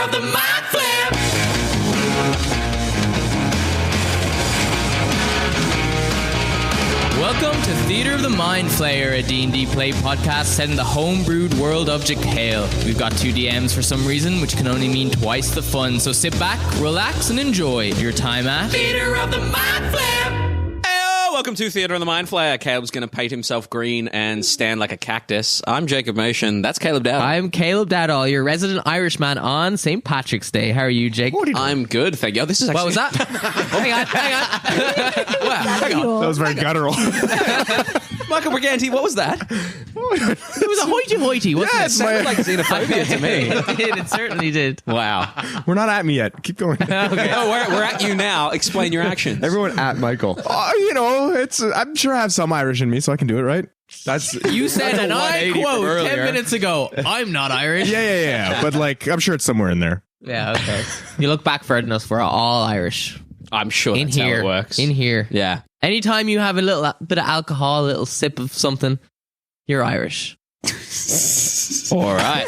of the Mind Flip. Welcome to Theatre of the Mind Flayer, a D&D play podcast set in the homebrewed world of Jekyll. We've got 2 DMs for some reason, which can only mean twice the fun. So sit back, relax, and enjoy your time at Theatre of the Mind Flip. Welcome to Theatre of the Mind Flayer. Caleb's going to paint himself green and stand like a cactus. I'm Jacob Machin. That's Caleb Dowdall. I'm Caleb Dowdall, your resident Irishman on St. Patrick's Day. How are you, Jake? I'm good, thank you. Oh, this is actually... What was that? Hang on. Wow, hang on. That was very guttural. Michael Briganti, what was that? It was a hoity-hoity, wasn't it? It sounded like xenophobia to me. It certainly did. Wow. We're not at me yet. Keep going. Okay. Oh, we're at you now. Explain your actions. Everyone at Michael. I'm sure I have some Irish in me, so I can do it, right? That's You said, and I quote 10 minutes ago, I'm not Irish. Yeah. But I'm sure it's somewhere in there. Yeah, okay. You look back further enough, we're all Irish. I'm sure In that's here. how it works. In here. Yeah. Anytime you have a little bit of alcohol, a little sip of something, you're Irish. All right.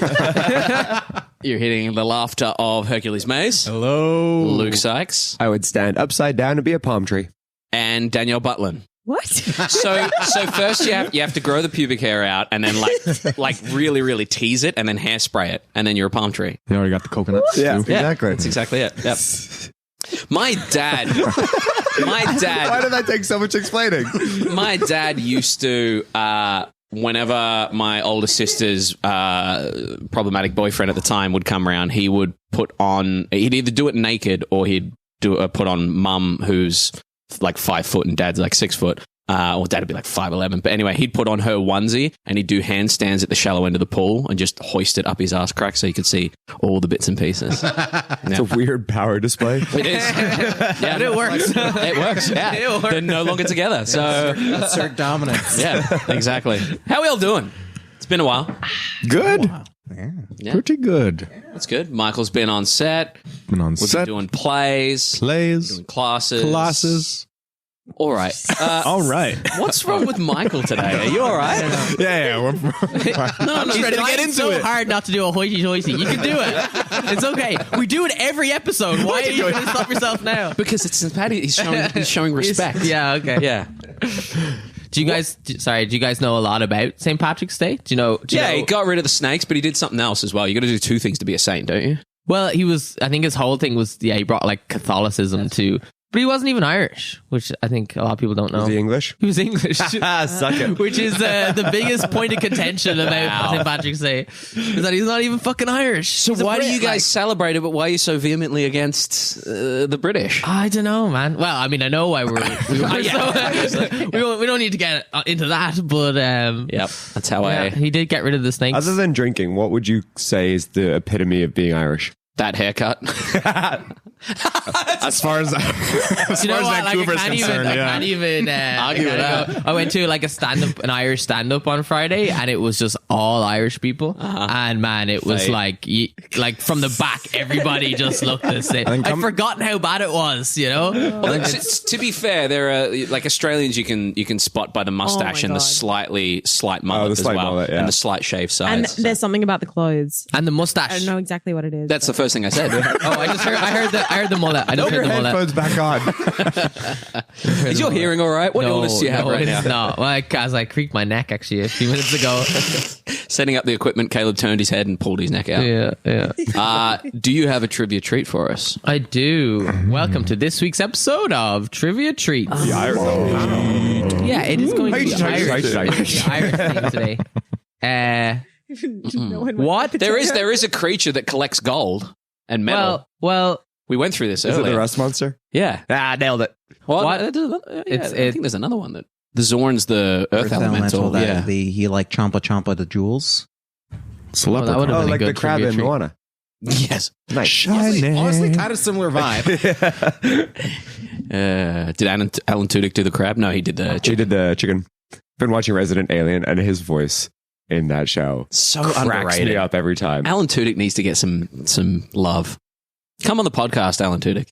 You're hitting the laughter of Hercules Maze. Hello. Luke Sykes. I would stand upside down and be a palm tree. And Danielle Butlin. What? So first you have to grow the pubic hair out and then like really, really tease it and then hairspray it and then you're a palm tree. You already got the coconuts. Yeah, too. exactly. That's exactly it. Yep. My dad. Why did that take so much explaining? My dad used to, whenever my older sister's problematic boyfriend at the time would come around, he would he'd either do it naked or he'd put on mum, who's like 5 foot and dad's like 6 foot. Or dad would be like 5'11". But anyway, he'd put on her onesie and he'd do handstands at the shallow end of the pool and just hoist it up his ass crack so you could see all the bits and pieces. It's a weird power display. It is. Yeah, But it works. It works. Yeah. It works. They're no longer together. So Assert dominance. yeah, exactly. How we all doing? It's been a while. Good. Yeah. Pretty good. That's good. Michael's been on set. Been on We've set. been doing plays. Plays. Classes. All right. All right. What's wrong with Michael today? Are you all right? Yeah. No, I'm He's ready to trying get into so it. hard not to do a hoity-toity. You can do it. It's okay. We do it every episode. Why are you going to stop yourself now? Because it's St. Patty. He's showing respect. Yeah, okay. Yeah. Do you guys know a lot about St. Patrick's Day? Do you know? He got rid of the snakes, but he did something else as well. You got to do 2 things to be a saint, don't you? Well, I think his whole thing was, he brought like Catholicism to, but he wasn't even Irish, which I think a lot of people don't know. Was he English? He was English. Suck it. Which is the biggest point of contention about St. Patrick's Day, is that he's not even fucking Irish. So why do you guys celebrate it, but why are you so vehemently against the British? I don't know, man. Well, I mean, I know why we don't need to get into that, but Yep, that's how he did get rid of the snakes. Other than drinking, what would you say is the epitome of being Irish? that haircut. As far as Vancouver's concerned, I can't even Argue with that. I went to like an Irish stand-up on Friday, and it was just all Irish people, and man, it was like from the back, everybody just looked the same. I'd forgotten how bad it was, you know. Well, to be fair, there are like Australians you can spot by the mustache and the slight mullet as well, mullet, yeah. and the slight shave And sides. there's something about the clothes. And the I mustache. don't know exactly what it is. That's the first thing I said. I heard the mullet. I just Put your heard the mullet. headphones back on. Is your hearing all right? What illness do you have right now? No, well, I creaked my neck actually a few minutes ago. Setting up the equipment, Caleb turned his head and pulled his neck out. Yeah. Do you have a trivia treat for us? I do. Welcome to this week's episode of Trivia Treats. Yeah, it is going to be Irish theme today. What? There is a creature that collects gold and metal. Well, we went through this Is it earlier. the rust monster? Yeah. Nailed it. What? What? I think there's another one that the Zorn's the Earth Elemental. That he like Champa the jewels. It's a that would've leprechaun. been a Like the good crab trivia in treat. Moana. Yes. Nice. Shining. Honestly, kind of similar vibe. Did Alan Tudyk do the crab? No, he did the He chicken. did the chicken. Been watching Resident Alien, and his voice in that show So cracks underrated. me up every time. Alan Tudyk needs to get some love. Come on the podcast, Alan Tudyk.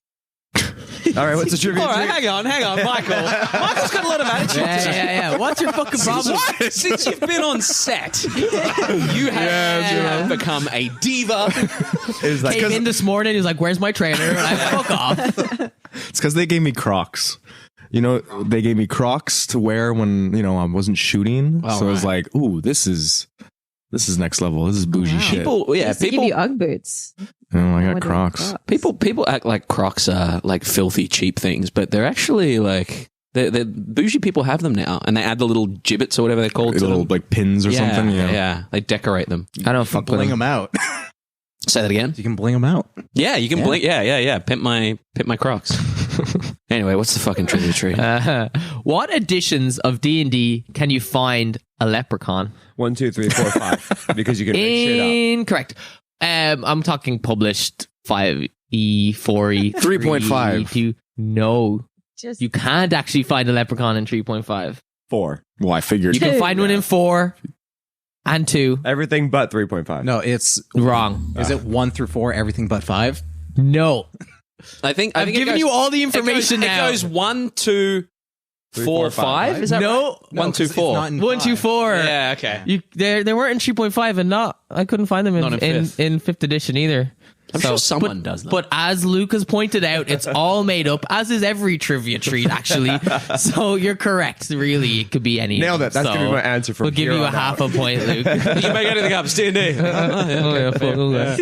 All right, what's the trivia? All right, hang on, Michael. Michael's got a lot of attitude. Yeah. What's your fucking problem? Since you've been on set, you have become a diva. Came in this morning. He was like, "Where's my trainer?" And I fuck off. It's because they gave me Crocs. You know, they gave me Crocs to wear when, you know, I wasn't shooting. So I was like, ooh, this is next level. This is bougie shit. People Give you Ugg boots. Oh, I got Crocs. People act like Crocs are like filthy cheap things, but they're actually like they're bougie people have them now, and they add the little gibbets or whatever they're called, to Little them. like pins or something. Yeah, they decorate them. I don't fuck with Bling them. them out. Say that again. You can bling them out. Yeah, you can blink. Yeah. Pimp my Crocs. Anyway, what's the fucking trivia tree? What editions of D&D can you find a leprechaun? 1, 2, 3, 4, 5. Because you can make shit up. Incorrect. I'm talking published 5e, 4e, 3.5. 2. No, Just you can't actually find a leprechaun in 3.5. 4. Well, I figured. You can find one in 4 and 2. Everything but 3.5. No, it's Wrong. Is it 1 through 4? Everything but 5. No. I think I've given you all the it information now. It goes 1, 2, 3, 4, 4, 5. 5. Is that No. right? 1, 2, 4. 1, 2, 4. Yeah, okay. They weren't in 3.5 and I couldn't find them Not in in 5th edition either. I'm sure someone does them. But as Luke has pointed out, it's all made up, as is every trivia treat, actually. So you're correct. Really, it could be any. Nailed it. That's so going to be my answer from we'll give here you a on half out. a point, Luke. You can make anything up. It's D&D. That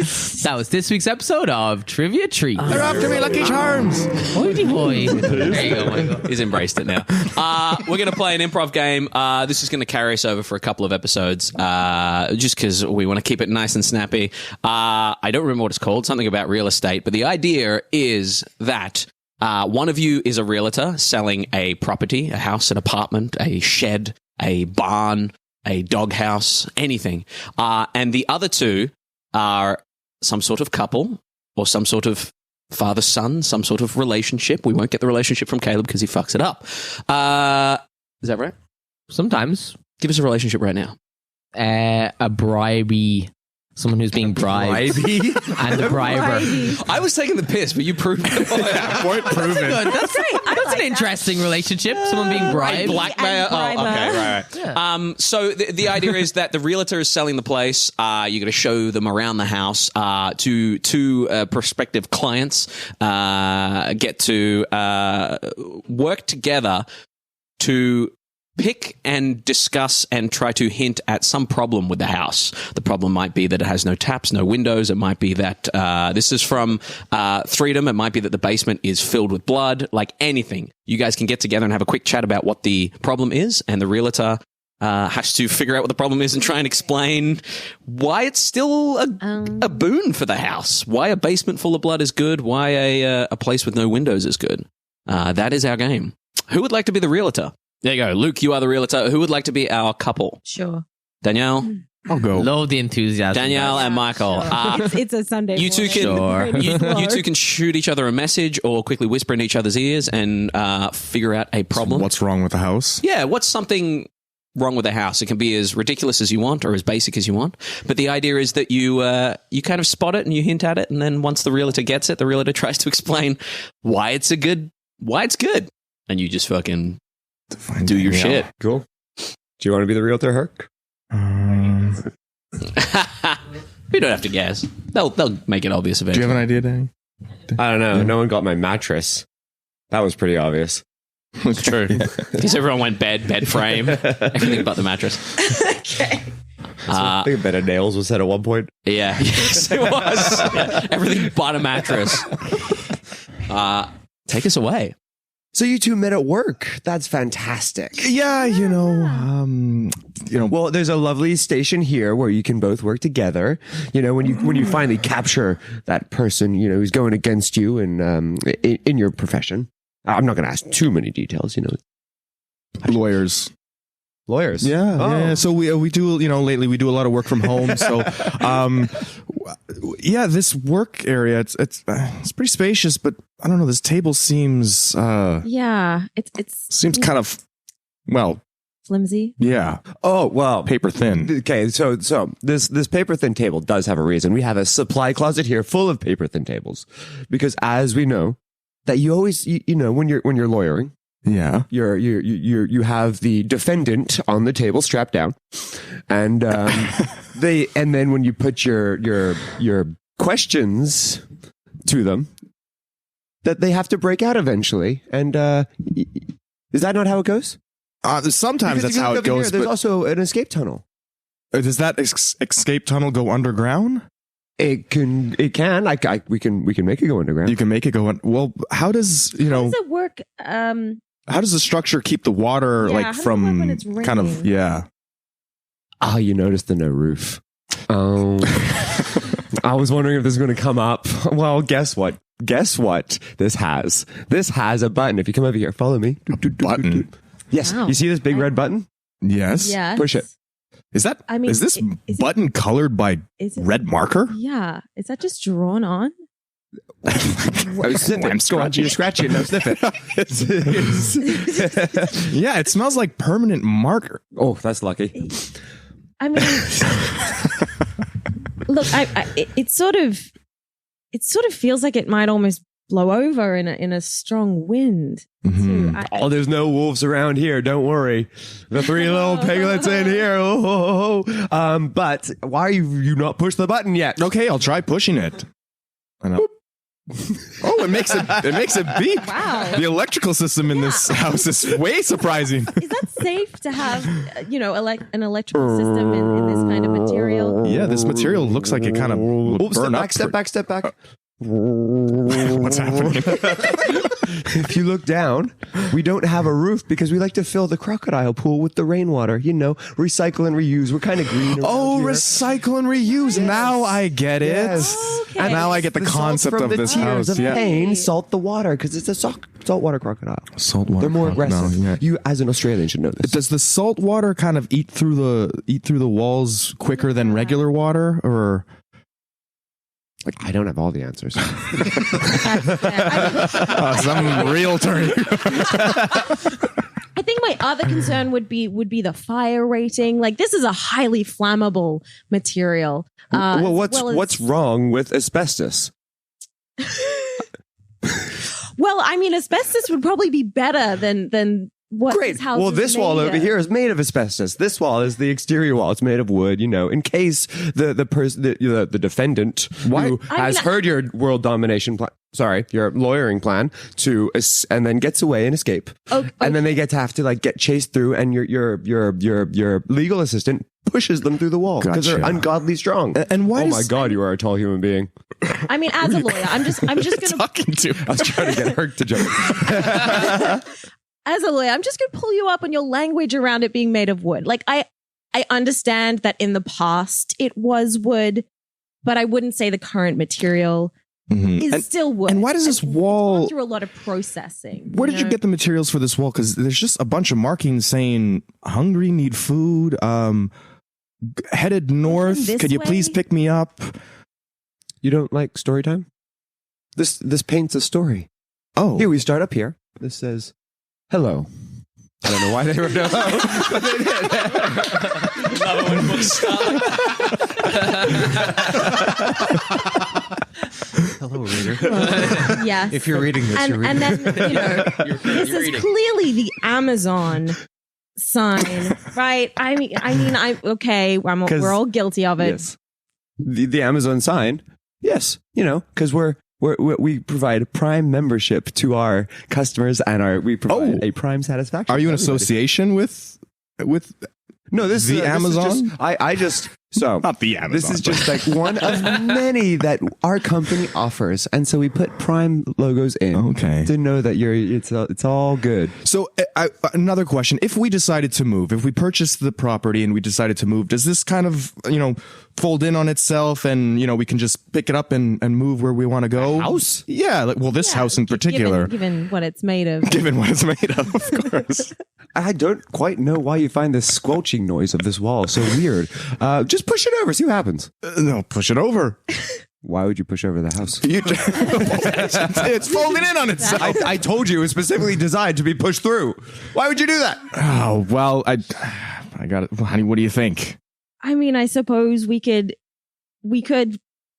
was this week's episode of Trivia Treat. They're after me, Lucky Charms. Hoity hoy. There you go, Michael. He's embraced it now. We're going to play an improv game. This is going to carry us over for a couple of episodes, just because we want to keep it nice and snappy. I don't remember what it's called. Something about real estate. But the idea is that one of you is a realtor selling a property, a house, an apartment, a shed, a barn, a doghouse, anything. And the other two are some sort of couple or some sort of father-son, some sort of relationship. We won't get the relationship from Caleb because he fucks it up. Is that right? Sometimes. Give us a relationship right now. A bribey. Someone who's being bribed. And the briber. I was taking the piss, but you proved it. Point proven. That's an interesting relationship. Someone being bribed. Blackmail. Oh, okay, right. Yeah. So the idea is that the realtor is selling the place. You're going to show them around the house to two prospective clients. Get to work together to pick and discuss and try to hint at some problem with the house. The problem might be that it has no taps, no windows. It might be that this is from Freedom. It might be that the basement is filled with blood, like anything. You guys can get together and have a quick chat about what the problem is, and the realtor has to figure out what the problem is and try and explain why it's still a boon for the house. Why a basement full of blood is good. Why a place with no windows is good. That is our game. Who would like to be the realtor? There you go. Luke, you are the realtor. Who would like to be our couple? Sure. Danielle? I'll go. Love the enthusiasm. Danielle and Michael. It's a Sunday. You two morning. can Sure. you two can shoot each other a message or quickly whisper in each other's ears and figure out a problem. What's wrong with the house? Yeah, what's something wrong with the house? It can be as ridiculous as you want or as basic as you want. But the idea is that you kind of spot it and you hint at it, and then once the realtor gets it, the realtor tries to explain why it's good, and you just fucking do your shit. Cool. Do you want to be the realtor, Herc? We don't have to guess. They'll make it obvious Do eventually. you have an idea, Danny? I don't know. No one got my mattress. That was pretty obvious. It's true. Because everyone went bed frame, everything but the mattress. Okay. I think a bed of nails was said at one point. Yeah, yes, it was. Yeah, everything but a mattress. Take us away. So you two met at work. That's fantastic. Yeah, Well, there's a lovely station here where you can both work together. You know, when you finally capture that person, you know, who's going against you and in your profession. I'm not going to ask too many details. You know, lawyers. Yeah. So we do, lately we do a lot of work from home. So, this work area, it's pretty spacious, but I don't know. This table seems, Yeah, it's seems kind of, well, flimsy. yeah. Oh, well, Paper thin. Okay, so this paper thin table does have a reason. We have a supply closet here full of paper thin tables because, as we know, that you always, you know, when you're lawyering, Yeah. you have the defendant on the table strapped down, and and then when you put your questions to them, that they have to break out eventually. And is that not how it goes? Sometimes Because that's if you how look it over goes. here, there's But also an escape tunnel. does that escape tunnel go underground? It can. We can make it go underground. You can make it go on. Well, how does How does it work? how does the structure keep the water Yeah, like how does it from work when it's kind of raining? You noticed the no roof. Oh, I was wondering if this is going to come up. Well, guess what? This has a button. If you come over here, follow me. button? Yes. Wow. You see this big red button? Yes. Yes. Push it. Is that? I mean, is this is it- button colored by Is it, red marker? Yeah. Is that just drawn on? Sniff it. Go on, you scratch it. No, sniff it. Yeah, it smells like permanent marker. Oh, that's lucky. I mean, look, it sort of feels like it might almost blow over in a strong wind. Too. Oh, there's no wolves around here. Don't worry. The three little piglets in here. But why are you not push the button yet? Okay, I'll try pushing it. And oh, it makes it beep. Wow. The electrical system in this house is way surprising. Is that safe to have, an electrical system in this kind of material? Yeah, this material looks like it kind of will Oh, burn up. step back. What's happening? If you look down, we don't have a roof because we like to fill the crocodile pool with the rainwater. You know, recycle and reuse. We're kind of green. Oh, around here. recycle and reuse. Now I get it. Yes. Okay. And now I get the salt concept from of the this tears house. of Yeah. pain salt the water because it's a saltwater crocodile. Saltwater. They're more crocodile, aggressive. yeah. You, as an Australian, should know this. Does the salt water kind of eat through the walls quicker than regular water, or? I don't have all the answers. Some real turn. I think my other concern would be the fire rating. Like, this is a highly flammable material. Well, as well as- what's wrong with asbestos? Well, I mean, asbestos would probably be better than what Great. this house Well, is this wall made over of. here is made of asbestos. This wall is the exterior wall. It's made of wood. You know, in case the defendant who has heard your world domination plan. Sorry, your lawyering plan and then gets away and escape. Okay. And then they have to like get chased through, and your legal assistant pushes them through the wall because they're Gotcha. ungodly strong. And why Oh my does- God, you are a tall human being. I mean, as a lawyer, I'm just gonna talking to? I was trying to get her to jump. as a lawyer, I'm just gonna pull you up on your language around it being made of wood. Like, I understand that in the past it was wood, but I wouldn't say the current material is still wood. and why does this It's wall- gone through a lot of processing? Where did you get the materials for this wall? Because there's just a bunch of markings saying "hungry, need food." Headed north. this Could you please way? pick me up? You don't like story time? This paints a story. Oh, Here we start up here. This says, "Hello." I don't know why they wrote hello, but they did. Hello, reader. Yes. If you're reading this, you're and reading. then this is clearly the Amazon sign, right? I mean, we're all guilty of it. Yes. The Amazon sign. Yes. You know, because we provide Prime membership to our customers, and we provide a Prime satisfaction. are you in to everybody. association with? No, this The is Amazon? I just so Not the Amazon. This is just like one of many that our company offers, and so we put Prime logos in. Okay. To know that it's all good. So another question: if we decided to move, if we purchased the property and we decided to move, does this kind of fold in on itself, and we can just pick it up and move where we want to go? House? Yeah. This house in particular. given what it's made of. Given what it's made of course. I don't quite know why you find this squelching noise of this wall so weird. Just push it over, see what happens. No, push it over. Why would you push over the house? It's folding in on itself. I told you it was specifically designed to be pushed through. Why would you do that? Oh well, I got it, honey. What do you think? I mean, I suppose we could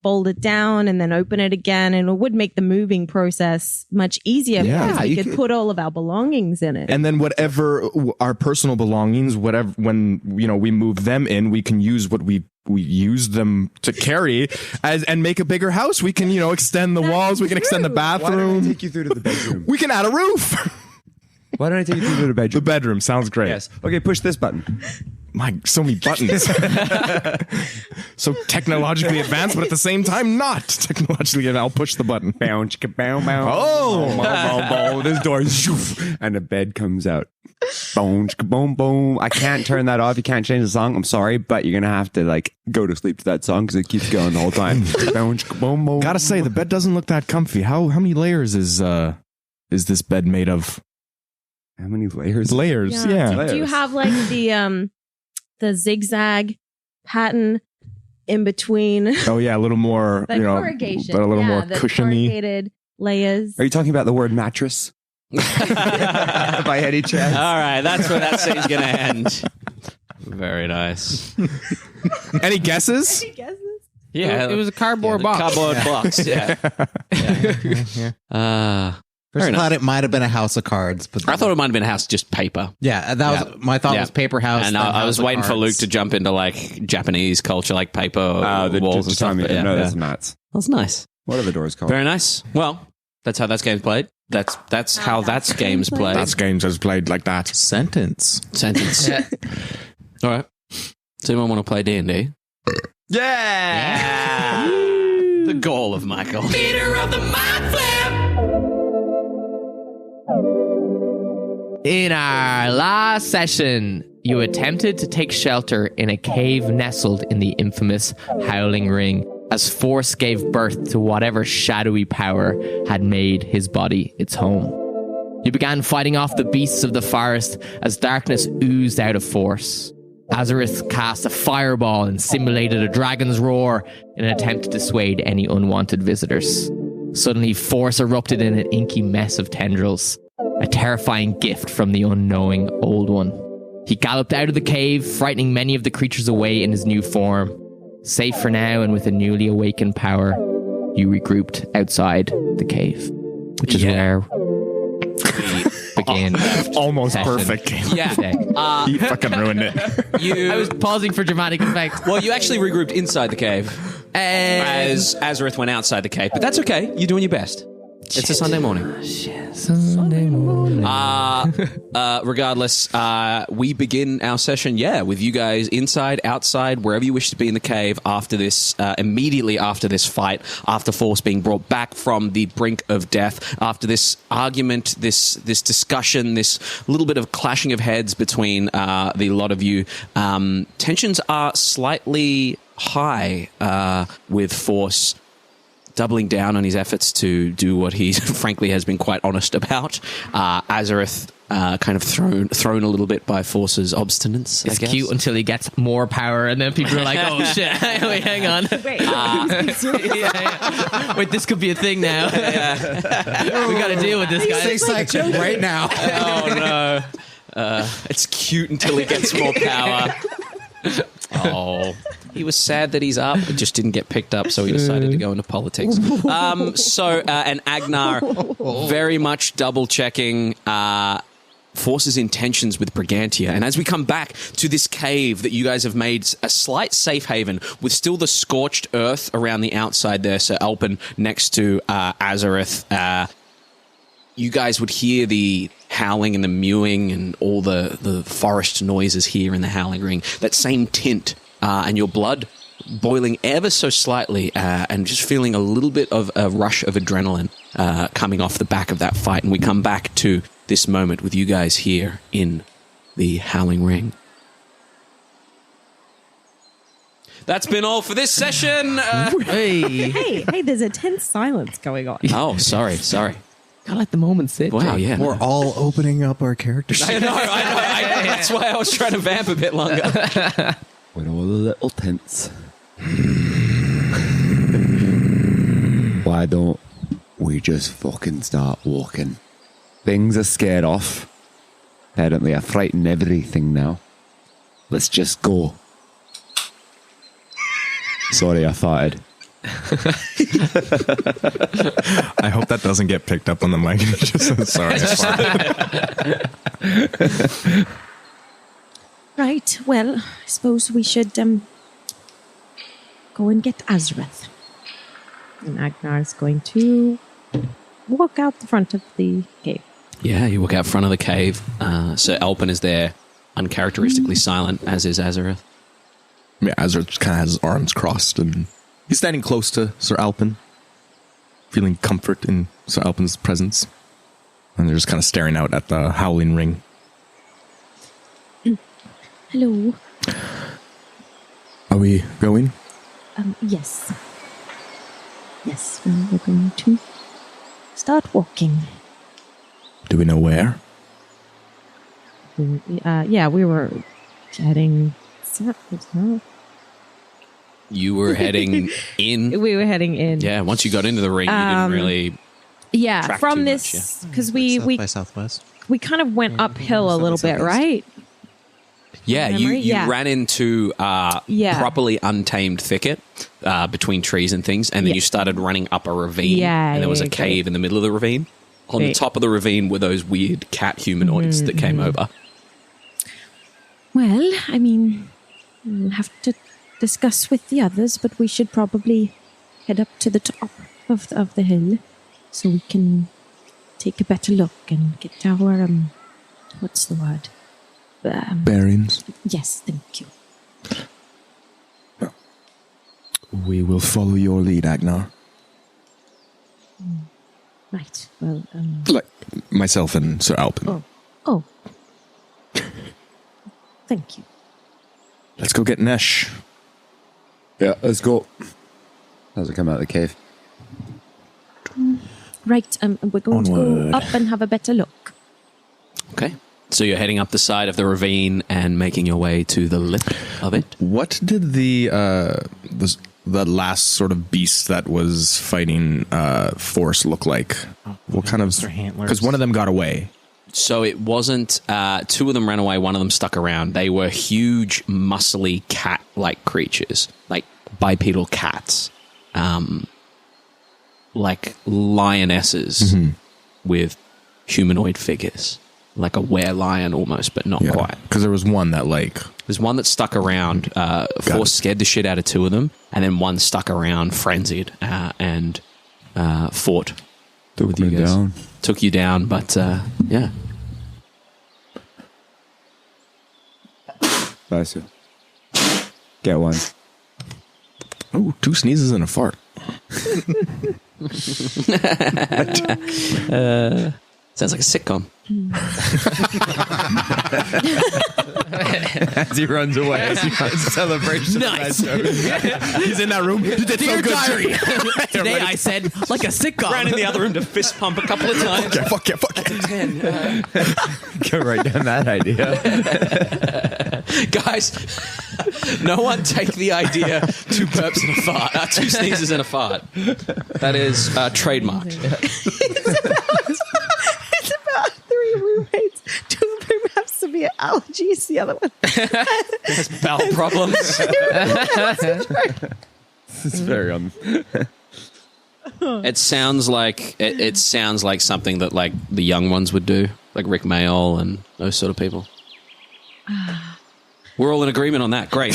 fold it down and then open it again, and it would make the moving process much easier because we could put all of our belongings in it. And then whatever our personal belongings, whatever, when we move them in, we can use what we use them to carry and make a bigger house. We can extend the walls. We can extend the bathroom. Why don't I take you through to the bedroom? We can add a roof. Why don't I take you through to the bedroom? The bedroom sounds great. Yes. Okay, push this button. So many buttons. So technologically advanced, but at the same time not technologically advanced. I'll push the button. Oh, this door, and a bed comes out. Boom, boom, boom. I can't turn that off. You can't change the song. I'm sorry, but you're gonna have to go to sleep to that song because it keeps going the whole time. Boom, boom. Gotta say, the bed doesn't look that comfy. How many layers is this bed made of? How many layers? Layers, yeah. Do you have the zigzag pattern in between? Oh yeah, a little more, corrugation, but a little more the cushiony corrugated layers. Are you talking about the word mattress? By any chance? All right, that's where that scene's going to end. Very nice. Any guesses? Yeah, It was a cardboard box. Cardboard box, yeah. First I thought it might have been a house of cards, but I thought it might have been a house just paper. Yeah, that was my thought. Was paper house, and I was waiting for Luke to jump into Japanese culture, like paper walls and stuff. No, that's nuts. That's nice. What are the doors called? Very nice. Well, that's how that game's played. That's how that game's played. That game's is played like that. Sentence. All right. So anyone want to play D&D? Yeah! The goal of Michael. Leader of the Mind Flip. In our last session, you attempted to take shelter in a cave nestled in the infamous Howling Ring as Force gave birth to whatever shadowy power had made his body its home. You began fighting off the beasts of the forest as darkness oozed out of Force. Azorith cast a fireball and simulated a dragon's roar in an attempt to dissuade any unwanted visitors. Suddenly, Force erupted in an inky mess of tendrils, a terrifying gift from the unknowing Old One. He galloped out of the cave, frightening many of the creatures away in his new form. Safe for now and with a newly awakened power, you regrouped outside the cave, which is where we begin. Almost session perfect. Yeah. You fucking ruined it. I was pausing for dramatic effect. Well, you actually regrouped inside the cave as Azorith went outside the cave, but that's okay. You're doing your best. It's a Sunday morning. Sunday morning. Regardless, we begin our session, with you guys inside, outside, wherever you wish to be in the cave after this, immediately after this fight, after Force being brought back from the brink of death, after this argument, this discussion, this little bit of clashing of heads between the lot of you. Tensions are slightly high with Force doubling down on his efforts to do what he frankly has been quite honest about. Azorith kind of thrown a little bit by Force's obstinance. It's cute until he gets more power, and then people are like, "Oh shit! Wait, hang on. Wait, this could be a thing now. We got to deal with this guy." Say Sykes right now. Oh no! It's cute until he gets more power. Oh, he was sad that he's up. It just didn't get picked up, so he decided to go into politics. And Agenar very much double checking Force's intentions with Brigantia. And as we come back to this cave that you guys have made a slight safe haven with still the scorched earth around the outside there, so Alpin next to Azorith, you guys would hear the howling and the mewing and all the forest noises here in the Howling Ring. That same tint, and your blood boiling ever so slightly, and just feeling a little bit of a rush of adrenaline coming off the back of that fight. And we come back to this moment with you guys here in the Howling Ring. That's been all for this session. Hey, there's a tense silence going on. Oh, sorry. Gotta let the moment sit. Wow, yeah. We're all opening up our characters. I know. That's why I was trying to vamp a bit longer. With all the little tents. Why don't we just fucking start walking? Things are scared off. Apparently I frighten everything now. Let's just go. Sorry, I farted. I hope that doesn't get picked up on the mic. Sorry. Right. Well, I suppose we should go and get Azorith. And Agnar's going to walk out the front of the cave. Yeah, you walk out front of the cave. Sir Alpin is there, uncharacteristically silent, as is Azorith. Yeah, Azorith just kind of has his arms crossed, and he's standing close to Sir Alpin, feeling comfort in Sir Alpin's presence. And they're just kind of staring out at the howling ring. Hello. Are we going? Yes. Yes, we're going to start walking. Do we know where? Yeah, we were heading south. You were heading in. We were heading in. Yeah, once you got into the ring, you didn't really. Yeah, track from too this much, because South we by Southwest. we kind of went uphill a little bit, right? Yeah, you Memory? Yeah. ran into properly untamed thicket between trees and things, and then you started running up a ravine, and there was a cave in the middle of the ravine. On the top of the ravine were those weird cat humanoids that came over. Well, I mean, we'll have to discuss with the others, but we should probably head up to the top of the hill so we can take a better look and get our, what's the word? Bearings. Yes, thank you. We will follow your lead, Agenar. Right, well, Like myself and Sir Alpin. Oh. Thank you. Let's go get Nesh. Yeah, let's go. As I come out of the cave. Right, we're going to Onward. go up and have a better look. Okay. So you're heading up the side of the ravine and making your way to the lip of it. What did the last sort of beast that was fighting Force look like? What kind of? Their antlers. Because one of them got away. So it wasn't. Two of them ran away. One of them stuck around. They were huge, muscly cat-like creatures, like bipedal cats, like lionesses with humanoid figures, like a were-lion almost, but not quite. Because there was one that There's one that stuck around. Force scared the shit out of two of them, and then one stuck around, frenzied, and fought. Took me down. Took you down, but yeah. Bless you. Get one. Oh, 2 sneezes and a fart. Sounds like a sitcom. As he runs away. Celebration. Nice. He's in that room. You did so good. Diary. Today I said like a sitcom. Ran in the other room to fist pump a couple of times. Fuck it. Go right down that idea. Guys, no one take the idea 2 burps and a fart. 2 sneezes and a fart. That is trademarked. It's about 3 roommates. 2 of them have severe allergies. The other one Has bowel problems. It's very It sounds like it sounds like something that like the young ones would do, like Rick Mayall and those sort of people. We're all in agreement on that. Great.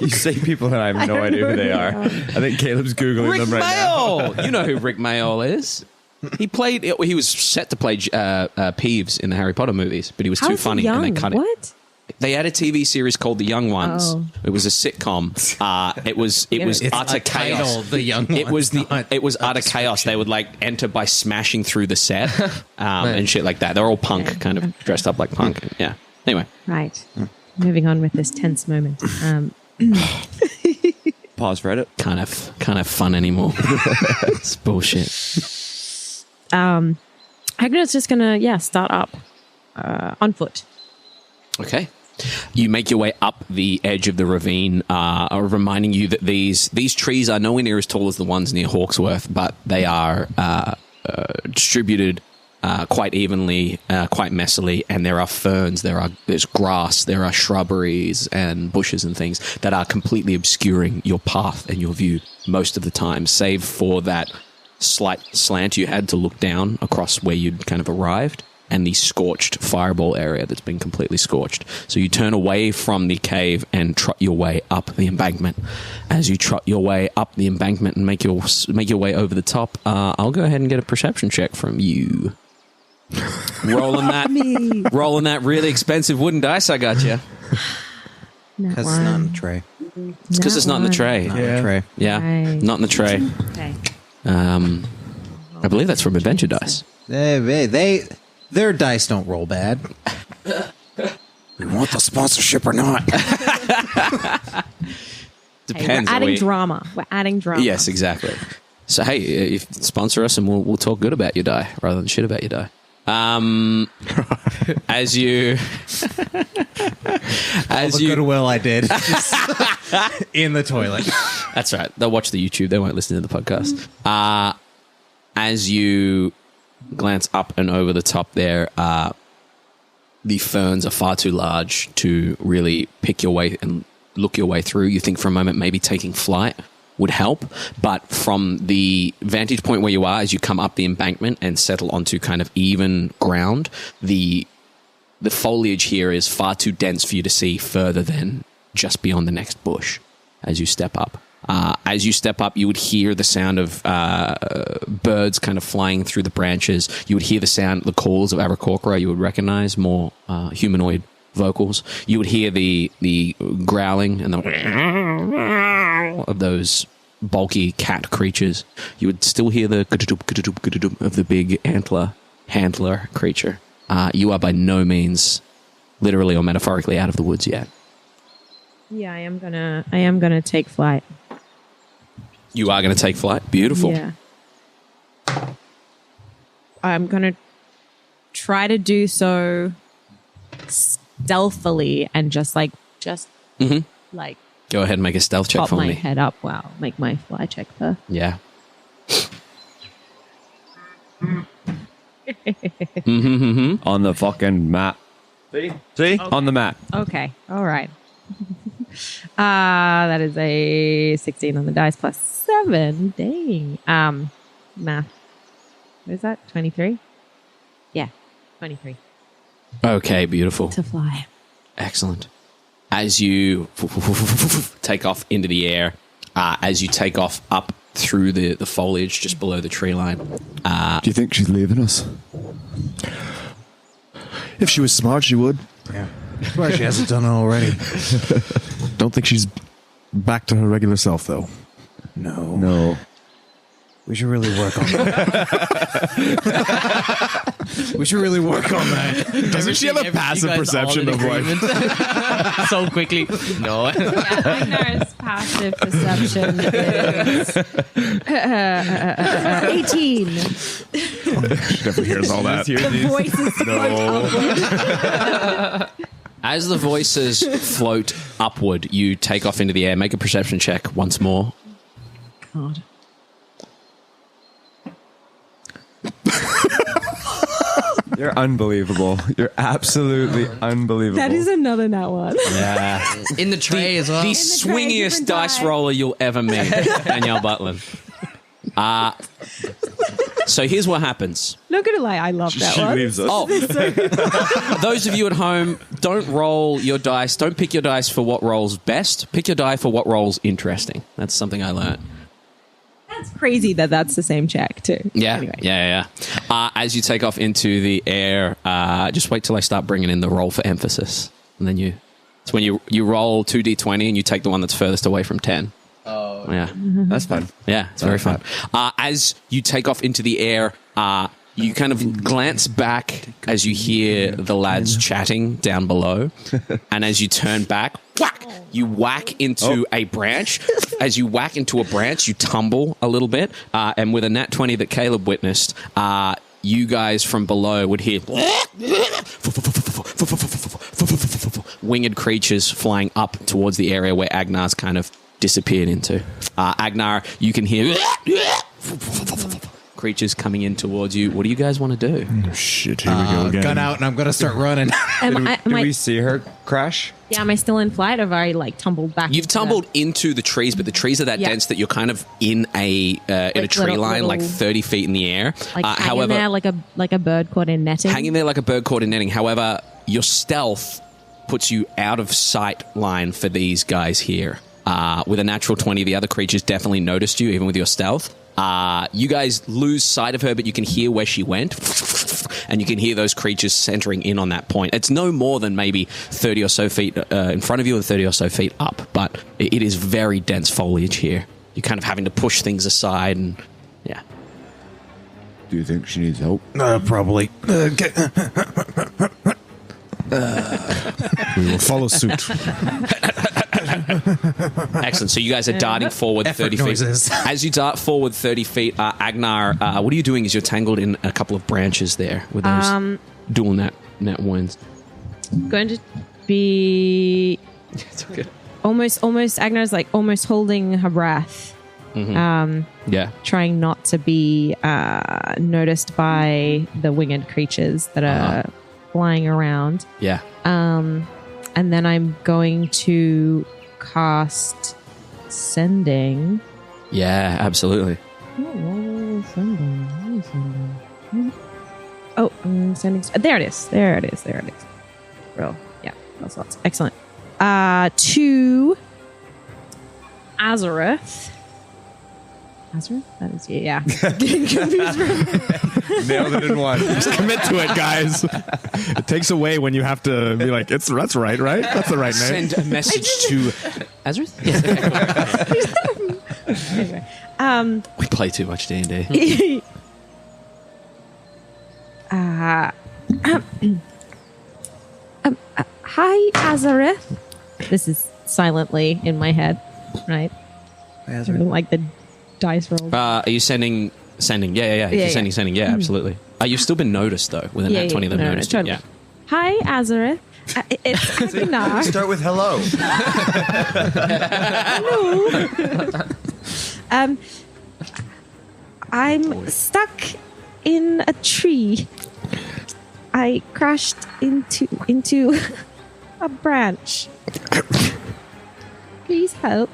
You say people that I have no idea who they are. I think Caleb's Googling Rick them right now. Mayall. You know who Rick Mayall is. He was set to play Peeves in the Harry Potter movies, but he was too funny and they cut it. What? They had a TV series called The Young Ones. Oh. It was a sitcom. It was It's utter a chaos. title, The Young It was Ones, it was utter chaos. They would like enter by smashing through the set and shit like that. They're all punk, kind of dressed up like punk. Yeah. Anyway, Right. Moving on with this tense moment. Pause for edit. kind of fun anymore. It's bullshit. Agnar's just gonna start up on foot. Okay. You make your way up the edge of the ravine, reminding you that these trees are nowhere near as tall as the ones near Hawksworth, but they are distributed quite evenly, quite messily, and there are ferns, there's grass, there are shrubberies and bushes and things that are completely obscuring your path and your view most of the time, save for that slight slant you had to look down across where you'd kind of arrived, and the scorched fireball area that's been completely scorched. So you turn away from the cave and trot your way up the embankment. As you trot your way up the embankment and make your way over the top, I'll go ahead and get a perception check from you. Rolling that really expensive wooden dice I got you. Because it's not in the tray. It's because it's not in the tray. Not in the tray. Yeah, Right. not in the tray. Okay. I believe that's from Adventure Dice. Their dice don't roll bad. We want the sponsorship or not. Depends. We're adding drama. We're adding drama. Yes, exactly. So hey, if sponsor us and we'll talk good about your die rather than shit about your die. As you goodwill I did just in the toilet. That's right. They'll watch the YouTube. They won't listen to the podcast. As you glance up and over the top there, the ferns are far too large to really pick your way and look your way through. You think for a moment maybe taking flight would help, but from the vantage point where you are, as you come up the embankment and settle onto kind of even ground, the foliage here is far too dense for you to see further than just beyond the next bush as you step up. As you step up, you would hear the sound of birds kind of flying through the branches. You would hear the calls of Aarakocra. You would recognize more humanoid vocals. You would hear the growling and the of those bulky cat creatures. You would still hear the of the big handler creature. You are by no means, literally or metaphorically, out of the woods yet. Yeah, I am gonna take flight. You are going to take flight. Beautiful. Yeah. I'm gonna try to do so stealthily and just like Go ahead and make a stealth check pop for my me. head up. Wow, make my fly check first. Yeah. On the fucking map. See? Okay. On the map. Okay, all right. That is a 16 on the dice plus 7. Dang. Math. What is that? 23? Yeah, 23. Okay, beautiful. To fly. Excellent. As you take off into the air, as you take off up through the foliage just below the tree line. Do you think she's leaving us? If she was smart, she would. Yeah. Why she hasn't done it already. Don't think she's back to her regular self, though. No. We should really work on that. Doesn't she have a passive perception of like... So quickly. No. Agnar's passive perception is 18. She definitely hears all that. The voices float upward. As the voices float upward, you take off into the air. Make a perception check once more. God. You're unbelievable. You're absolutely unbelievable. That is another nat one. Yeah. In the tray as well. The tray, swingiest different dice die. roller you'll ever meet, Danielle Butlin. So here's what happens. Not gonna lie, I love that one. leaves us. Oh, those of you at home, don't roll your dice. Don't pick your dice for what rolls best. Pick your die for what rolls interesting. That's something I learned. That's crazy that that's the same check too. Yeah, Anyway. yeah. As you take off into the air, just wait till I start bringing in the roll for emphasis, and then it's when you roll 2d20 and you take the one that's furthest away from 10. Oh, yeah, That's fun. yeah, it's very fun. As you take off into the air, you kind of glance back as you hear the lads chatting down below, and as you turn back, whack! You whack into a branch. As you whack into a branch, you tumble a little bit, and with a nat 20 that Caleb witnessed, you guys from below would hear winged creatures flying up towards the area where Agnar's kind of disappeared into. Agenar, you can hear creatures coming in towards you. What do you guys want to do? Oh, shit, here we go again. Gun out, and I'm going to start running. Do we see her crash? Am I still in flight, or have I tumbled back? You've tumbled into the trees, but the trees are that dense that you're kind of in a tree line, like 30 feet in the air. Hanging there like a bird caught in netting. Hanging there like a bird caught in netting. However, your stealth puts you out of sight line for these guys here. With a natural 20, the other creatures definitely noticed you, even with your stealth. You guys lose sight of her, but you can hear where she went, and you can hear those creatures centering in on that point. It's no more than maybe 30 or so feet in front of you and 30 or so feet up, but it is very dense foliage here. You're kind of having to push things aside, and yeah. Do you think she needs help? Probably. We will follow suit. Excellent. So you guys are darting forward 30 feet. noises. As you dart forward 30 feet, Agenar, what are you doing as you're tangled in a couple of branches there with those dual net wounds? Going to be It's okay. almost Agnar's almost holding her breath. Yeah. Trying not to be noticed by the winged creatures that are flying around. Yeah. And then I'm going to cast Sending. Yeah, absolutely. Sending. There it is. Real. Yeah, that's lots. Excellent. To Azorith. Azorith? That is, yeah. Getting confused. Nailed it in one. Just commit to it, guys. It takes away when you have to be like, that's right? That's the right name. Send a message to Azorith? Yes. Anyway. We play too much D&D. Hi, Azorith. This is silently in my head, right? Like the dice roll. Are you sending? Yeah. If you're sending. Yeah, absolutely. You've still been noticed, though. With a nat 20, they've noticed totally. you. Yeah. Hi, Azorith. It's Agenar. Start with hello. Hello. I'm stuck in a tree. I crashed into a branch. Please help.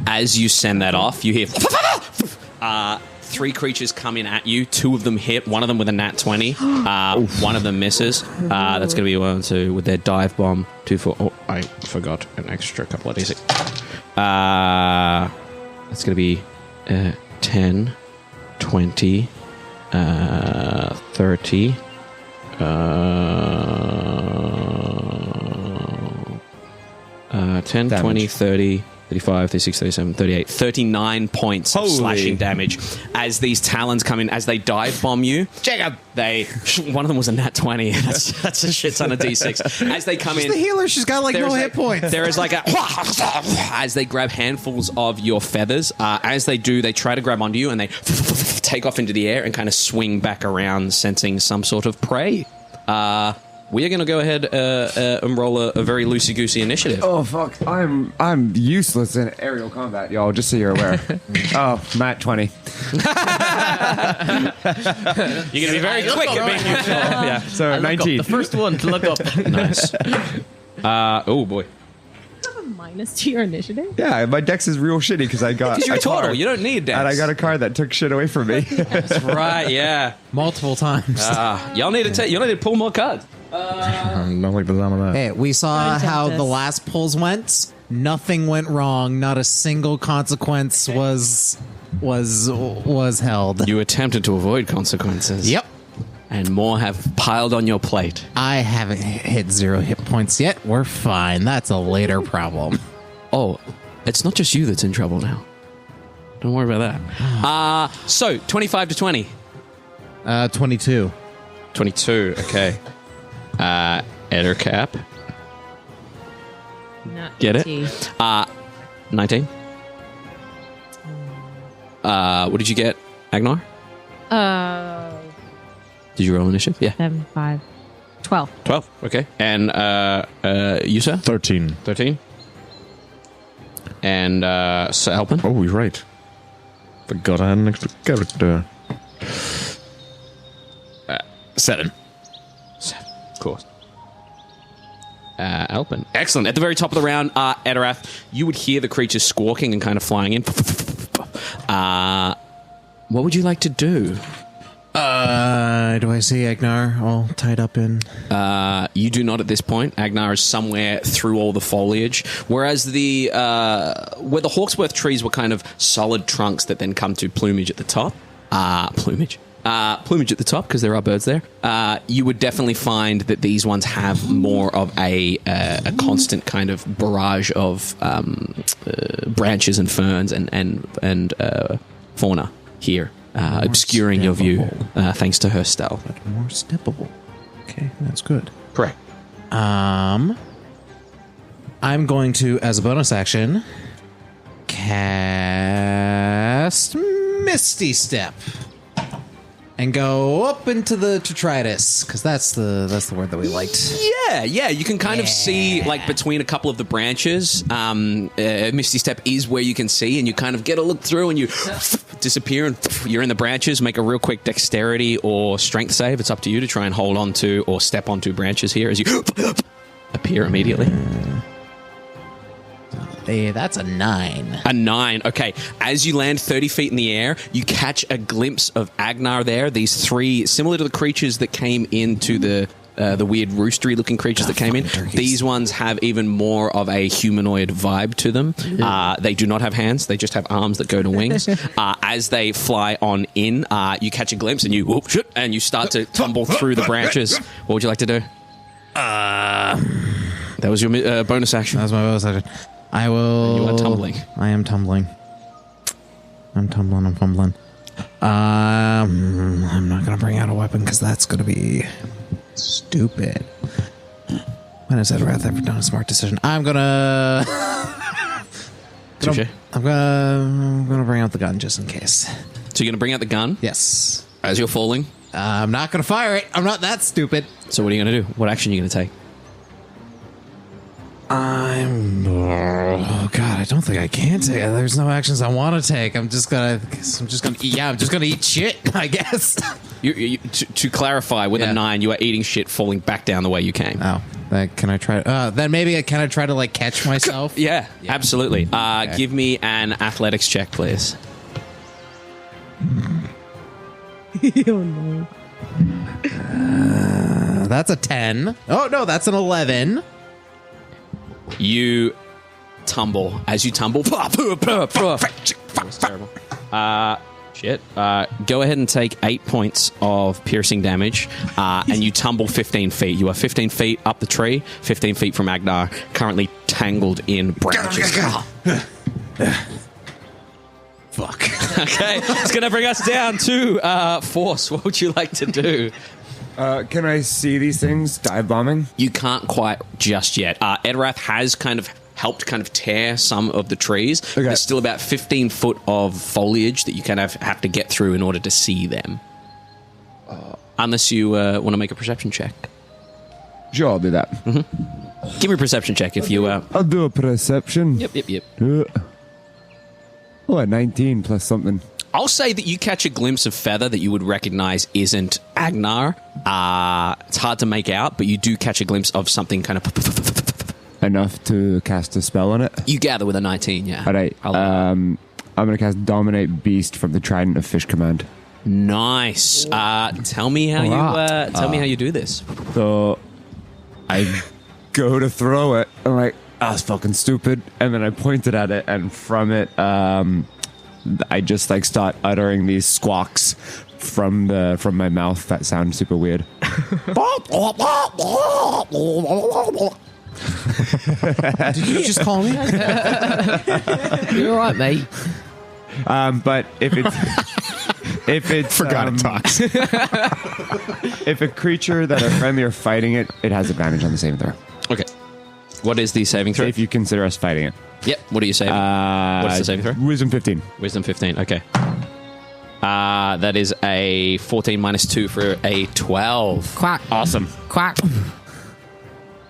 As you send that off, you hear 3 creatures come in at you. 2 of them hit. One of them with a nat 20. One of them misses. That's going to be 1 and 2 with their dive bomb. 2 for. Oh, I forgot an extra couple of d6. That's going to be 10, 20, 30. 10, Damage. 20, 30, 35, 36, 37, 38, 39 points of slashing damage as these talons come in, as they dive bomb you. Jacob! One of them was a nat 20. That's a shit ton of d6. As they come in. The healer, she's got no hit points. There is as they grab handfuls of your feathers. As they do, they try to grab onto you and they take off into the air and kind of swing back around, sensing some sort of prey. We are going to go ahead and roll a very loosey-goosey initiative. Oh, fuck. I'm useless in aerial combat, y'all, just so you're aware. Oh, Matt 20. You're going to be very quick at being useful. Yeah. So, 19. The first one to look up. Nice. Oh, boy. You have a minus to your initiative? Yeah, my dex is real shitty because I got Because you're a total. card. You don't need dex. And I got a card that took shit away from me. That's right, yeah. Multiple times. Y'all need to pull more cards. Don't like the sound of that. Hey, we saw Don't how tempt the us. last pulls went. Nothing went wrong. Not a single consequence was held. You attempted to avoid consequences. Yep. And more have piled on your plate. I haven't hit 0 hit points yet. We're fine. That's a later problem. Oh, it's not just you that's in trouble now. Don't worry about that. So, 25 to 20. 22. 22, okay. Ettercap. Get it? 19. What did you get, Agenar? Did you roll initiative? Yeah. 7, 5, 12. 12, okay. And you, sir? 13. 13. And Sir Alpin? Oh, you're right. Forgot I had an extra character. 7. Of course. Alpin. Excellent. At the very top of the round, Etterath, you would hear the creatures squawking and kind of flying in. What would you like to do? Do I see Agenar all tied up in? You do not at this point. Agenar is somewhere through all the foliage, whereas the where the Hawksworth trees were kind of solid trunks that then come to plumage at the top. Plumage at the top, because there are birds there. You would definitely find that these ones have more of a constant kind of barrage of branches and ferns and fauna here, obscuring your view, thanks to her stealth. But more steppable. Okay, that's good. Correct. I'm going to, as a bonus action, cast Misty Step and go up into the detritus, because that's the word that we liked. Yeah, you can kind of see, like, between a couple of the branches. Misty Step is where you can see, and you kind of get a look through, and you disappear, and you're in the branches. Make a real quick dexterity or strength save. It's up to you to try and hold on to or step onto branches here as you appear immediately. Hey, that's a 9. A 9. Okay. As you land 30 feet in the air, you catch a glimpse of Agenar there. These 3, similar to the creatures that came into the weird roostery-looking creatures that came in. Turkeys. These ones have even more of a humanoid vibe to them. They do not have hands. They just have arms that go to wings. As they fly on in, you catch a glimpse and you start to tumble through the branches. What would you like to do? That was your bonus action. That was my bonus action. I will... You are tumbling. I am tumbling. I'm fumbling. I'm not going to bring out a weapon because that's going to be stupid. When has Etterath ever done a smart decision? I'm going to... Touché. I'm gonna bring out the gun just in case. So you're going to bring out the gun? Yes. As you're falling? I'm not going to fire it. I'm not that stupid. So what are you going to do? What action are you going to take? Oh God, I don't think I can take it. There's no actions I want to take. I'm just gonna eat shit, I guess. To clarify, with a 9, you are eating shit, falling back down the way you came. Oh, can I try? Then maybe can I try to like catch myself? Yeah, absolutely. Give me an athletics check, please. Oh no. That's a 10. Oh no, that's an 11. You tumble. As you tumble, that was terrible. Shit. Go ahead and take 8 points of piercing damage, and you tumble 15 feet. You are 15 feet up the tree, 15 feet from Agenar, currently tangled in branches. Fuck. Okay, it's going to bring us down to Force. What would you like to do? Can I see these things dive bombing? You can't quite just yet. Etterath has kind of helped kind of tear some of the trees. Okay. There's still about 15 foot of foliage that you kind of have to get through in order to see them. Unless you want to make a perception check. Sure, I'll do that. Mm-hmm. Give me a perception check if you... I'll do a perception. Yep. Oh, a 19 plus something. I'll say that you catch a glimpse of feather that you would recognize isn't Agenar. It's hard to make out, but you do catch a glimpse of something kind of... Enough to cast a spell on it? You gather with a 19, yeah. All right. I'm going to cast Dominate Beast from the Trident of Fish Command. Nice. Tell me how you do this. So I go to throw it. I'm like, that's fucking stupid. And then I pointed at it, and from it... I just like start uttering these squawks from my mouth that sound super weird. Did you just call me? You're all right, mate. But if it's Forgot it talks. if a creature that are friendly are fighting it, it has advantage on the saving throw. Okay. What is the saving throw? If you consider us fighting it. Yep. What are you saving? What's the saving throw? Wisdom 15. Wisdom 15. Okay. That is a 14 minus 2 for a 12. Quack. Awesome. Quack.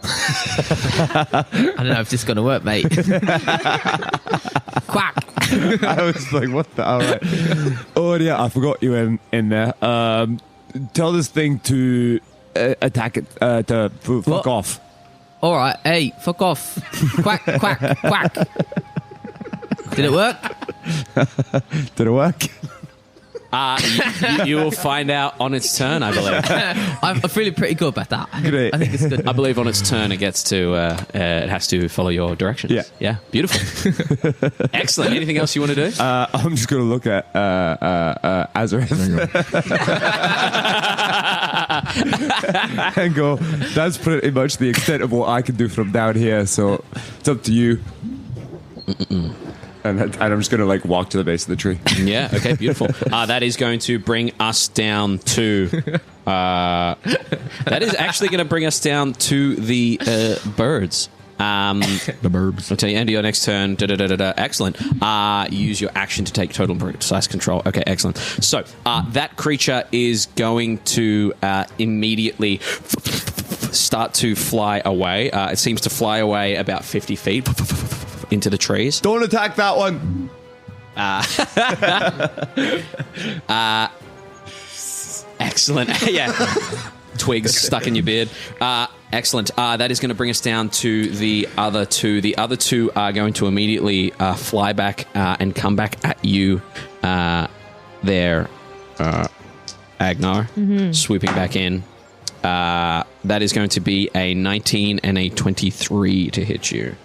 I don't know if this is going to work, mate. Quack. I was like, what the? All right. Oh, yeah, I forgot you in there. Tell this thing to attack it, to fuck What? off. All right, hey, fuck off. Quack, quack, quack. Did it work? Did it work? You will find out on its turn, I believe. I'm feeling pretty good about that. Great. I think it's good. I believe on its turn it gets to, it has to follow your directions. Yeah. Yeah, beautiful. Excellent. Anything else you want to do? I'm just going to look at Azorith and go, that's pretty much the extent of what I can do from down here, so it's up to you. And I'm just going to like walk to the base of the tree. Yeah, okay, beautiful. That is going to bring us down to... that is actually going to bring us down to the birds. The burbs. I'll tell you, end of your next turn. Excellent. Use your action to take total precise control. Okay, excellent. So that creature is going to immediately start to fly away. It seems to fly away about 50 feet into the trees. Don't attack that one. Excellent. Yeah. Twigs stuck in your beard. Excellent. That is going to bring us down to the other two. The other two are going to immediately fly back and come back at you there, Agenar, swooping back in. That is going to be a 19 and a 23 to hit you.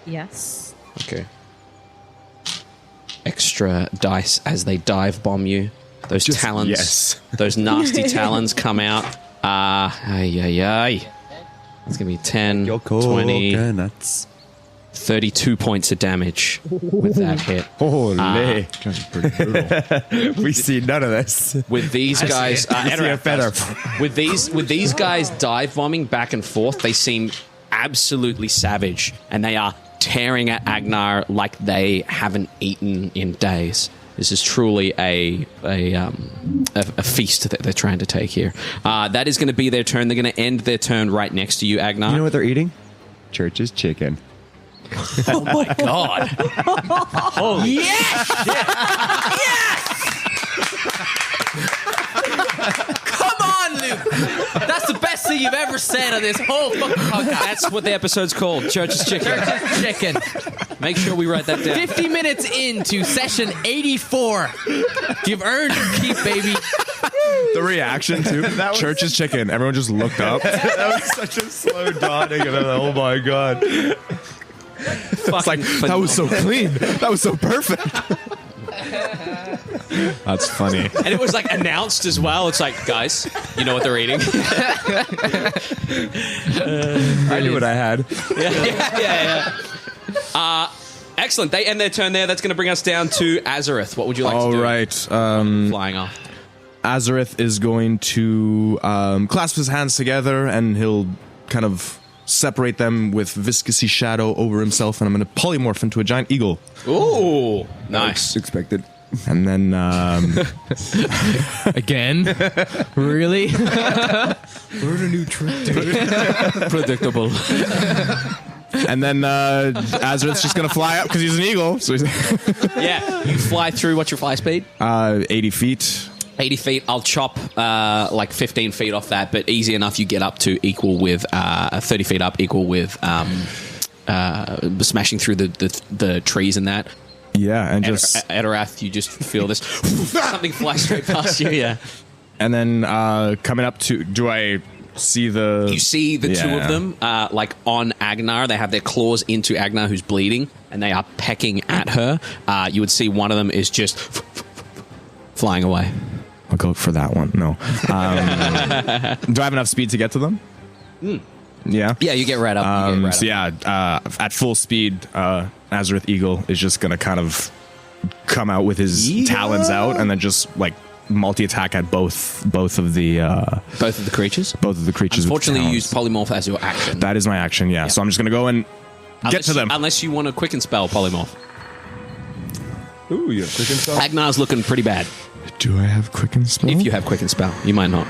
Yes. Okay. Extra dice as they dive bomb you. Those talons, yes. Those nasty talons come out. It's going to be 10, 20, coconuts. 32 points of damage with that hit. Holy. We see none of this. With these guys, Etterath. with these guys dive bombing back and forth, they seem absolutely savage, and they are tearing at Agenar like they haven't eaten in days. This is truly a feast that they're trying to take here. That is going to be their turn. They're going to end their turn right next to you, Agenar. You know what they're eating? Church's chicken. Oh my god! Holy yes! Come on, Luke. That's the best thing you've ever said on this whole fucking podcast. That's what the episode's called. Church's chicken. Church's chicken. Make sure we write that down. 50 minutes into session 84. You've earned your keep, baby. The reaction to Church's chicken. Everyone just looked up. That was such a slow dawning. And oh my god. It's like, that was so clean. That was so perfect. That's funny. And it was like announced as well. It's like, guys, you know what they're eating? I knew what I had. Yeah. Excellent. They end their turn there. That's going to bring us down to Azorith. What would you like to All do? right. Flying off. Azorith is going to clasp his hands together, and he'll kind of separate them with viscousy shadow over himself, and I'm going to polymorph into a giant eagle. Ooh, nice. Expected. And then Again? Really? Learn a new trick, dude. Predictable. and then Azorith's just going to fly up because he's an eagle. So he's Yeah, you fly through. What's your fly speed? 80 feet. 80 feet. I'll chop like 15 feet off that, but easy enough. You get up to equal with 30 feet up, equal with smashing through the trees and that. Yeah, and just Etterath, you just feel this something fly straight past you. Yeah, and then coming up to, do I see the? you see the two of them like on Agenar. They have their claws into Agenar, who's bleeding, and they are pecking at her. You would see one of them is just flying away. I'll go for that one. No. Do I have enough speed to get to them? Yeah. Yeah, you get right up. At full speed, Azorith Eagle is just going to kind of come out with his talons out and then just like multi-attack at both of the creatures. Both of the creatures. Unfortunately, you with use polymorph as your action. That is my action. Yeah. So I'm just going to go and get to them. Unless you want a quicken spell, polymorph. Ooh, yeah. Quicken spell. Agnar's looking pretty bad. Do I have quicken spell? If you have quicken spell, you might not.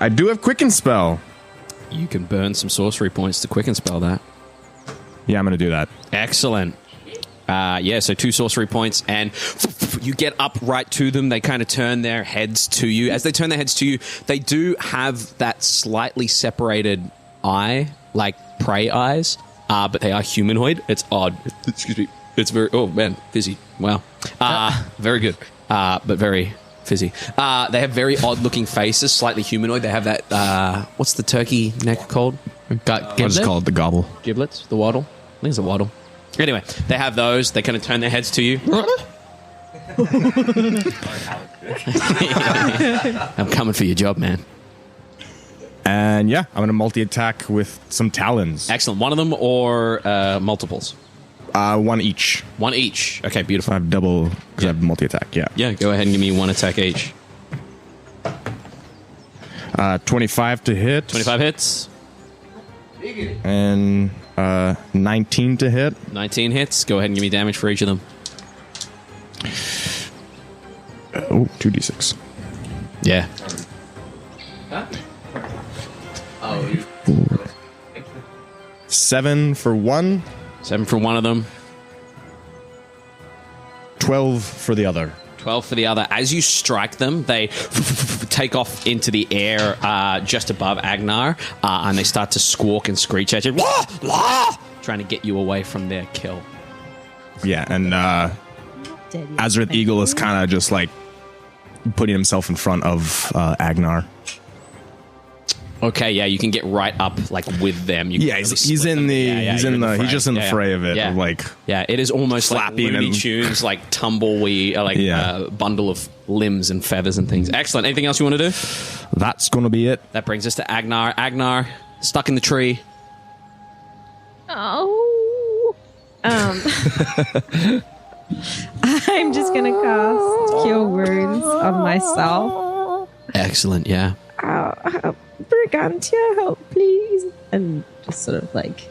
I do have quicken spell. You can burn some sorcery points to quicken spell that. Yeah, I'm going to do that. Excellent. So 2 sorcery points, and you get up right to them. They kind of turn their heads to you. As they turn their heads to you, they do have that slightly separated eye, like prey eyes, but they are humanoid. It's odd. Excuse me. It's very... Oh, man. Fizzy. Wow. Very good, but very fizzy. They have very odd-looking faces, slightly humanoid. They have that... what's the turkey neck called? What's it called? The gobble. Giblets? The waddle? I think it's a waddle. Anyway, they have those. They kind of turn their heads to you. I'm coming for your job, man. And yeah, I'm going to multi-attack with some talons. Excellent. One of them or multiples? One each. One each. Okay, beautiful. I have double because I have multi-attack, yeah. Yeah, go ahead and give me 1 attack each. 25 to hit. 25 hits. And 19 to hit. 19 hits. Go ahead and give me damage for each of them. 2d6. Yeah. 7 for one. 7 for one of them. 12 for the other. 12 for the other. As you strike them, they take off into the air just above Agenar, and they start to squawk and screech at you, trying to get you away from their kill. Yeah, and Azorith Eagle is kind of just like putting himself in front of Agenar. Okay, yeah, you can get right up like with them. You can really he's split in them. the he's in the fray. he's just in the fray of it. Yeah. Like it is almost like flapping Looney and- Tunes, like tumbleweed, bundle of limbs and feathers and things. Excellent. Anything else you want to do? that's gonna be it. That brings us to Agenar. Agenar, stuck in the tree. Oh. I'm just gonna cast Cure Wounds on myself. Excellent. Yeah. Brigantia, help, please. And just sort of like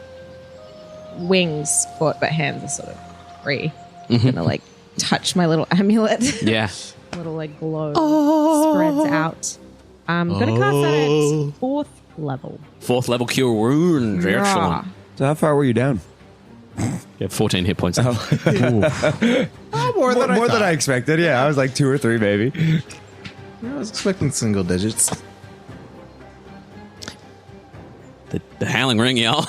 wings, foot, but hands are sort of free. I'm gonna like touch my little amulet. Yeah. Little like glow spreads out. I'm gonna cast that at 4th level. 4th level cure wounds. Excellent. So how far were you down? You have 14 hit points. More than I expected. Yeah, I was like 2 or 3 maybe. I was expecting single digits. The Howling Ring, y'all.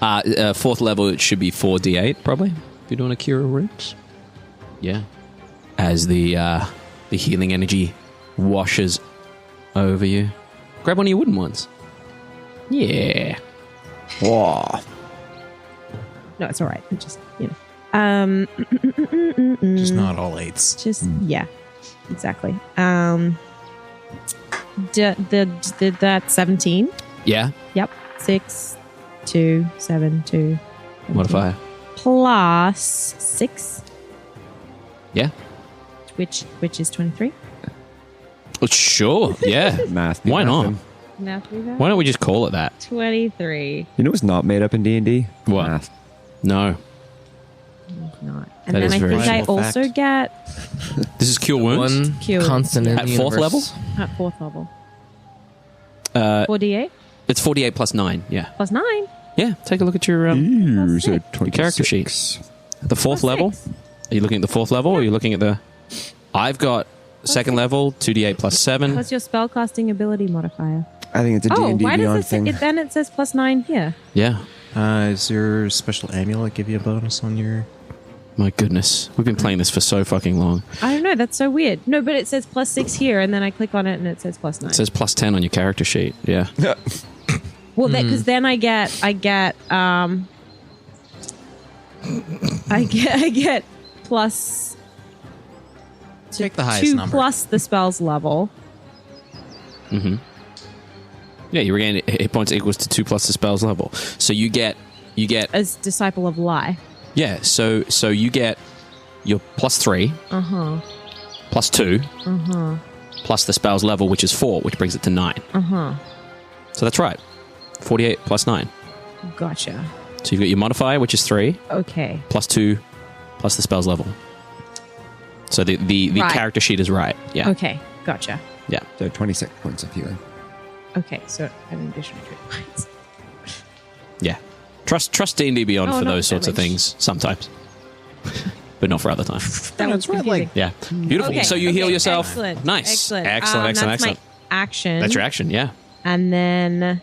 4th level, it should be 4d8, probably, if you're doing a Cure Wounds. Yeah. As the healing energy washes over you. Grab one of your wooden ones. Yeah. Whoa. No, it's all right. I'm just, Just not all 8s. Just yeah, exactly. Did that 17? Yeah. Yep. 6, 2, 7, 2. Modifier. Plus 6, Yeah. which is 23. Oh, sure. Yeah. Math. Why not? Now 3 Why don't we just call it that? 23. You know what's not made up in D&D? What? Math. No. Not. And That then is I very think I small also fact. get This is Cure Wounds? One Cure. constant in At the 4th level? universe. at 4th level. 4d8 It's 48 plus 9, yeah. plus 9. Yeah, take a look at your Ooh, so character 26. the 4th level. 6. Are you looking at the 4th level or are you looking at the... I've got 2nd level, 2d8 plus 7. What's your spellcasting ability modifier? I think it's a Oh, D&D why Beyond does thing. it then it says plus 9 here? Yeah. Does your special amulet give you a bonus on your... My goodness. We've been playing this for so fucking long. I don't know. That's so weird. No, but it says plus 6 here, and then I click on it, and it says plus 9. It says plus 10 on your character sheet. Yeah. Well, because then I get plus Take the highest 2 number. plus the spell's level. Yeah, you regain hit points equals to 2 plus the spell's level. So you get As Disciple of Lie. yeah, so you get your plus 3, plus 2, plus the spell's level, which is 4, which brings it to 9. So that's right. 48 plus 9. Gotcha. So you've got your modifier, which is 3, Okay. plus 2, plus the spell's level. So the Right. character sheet is right. Yeah. Okay. Gotcha. Yeah. So 26 points of healing. Okay, so an additional 3 points. Yeah. Trust D&D Beyond Oh, for not those sorts of damage. things sometimes, but not for other times. That was confusing. Yeah, beautiful. Okay, So you heal okay, yourself. Excellent. Nice, Excellent. excellent. That's my action. That's your action. Yeah. And then,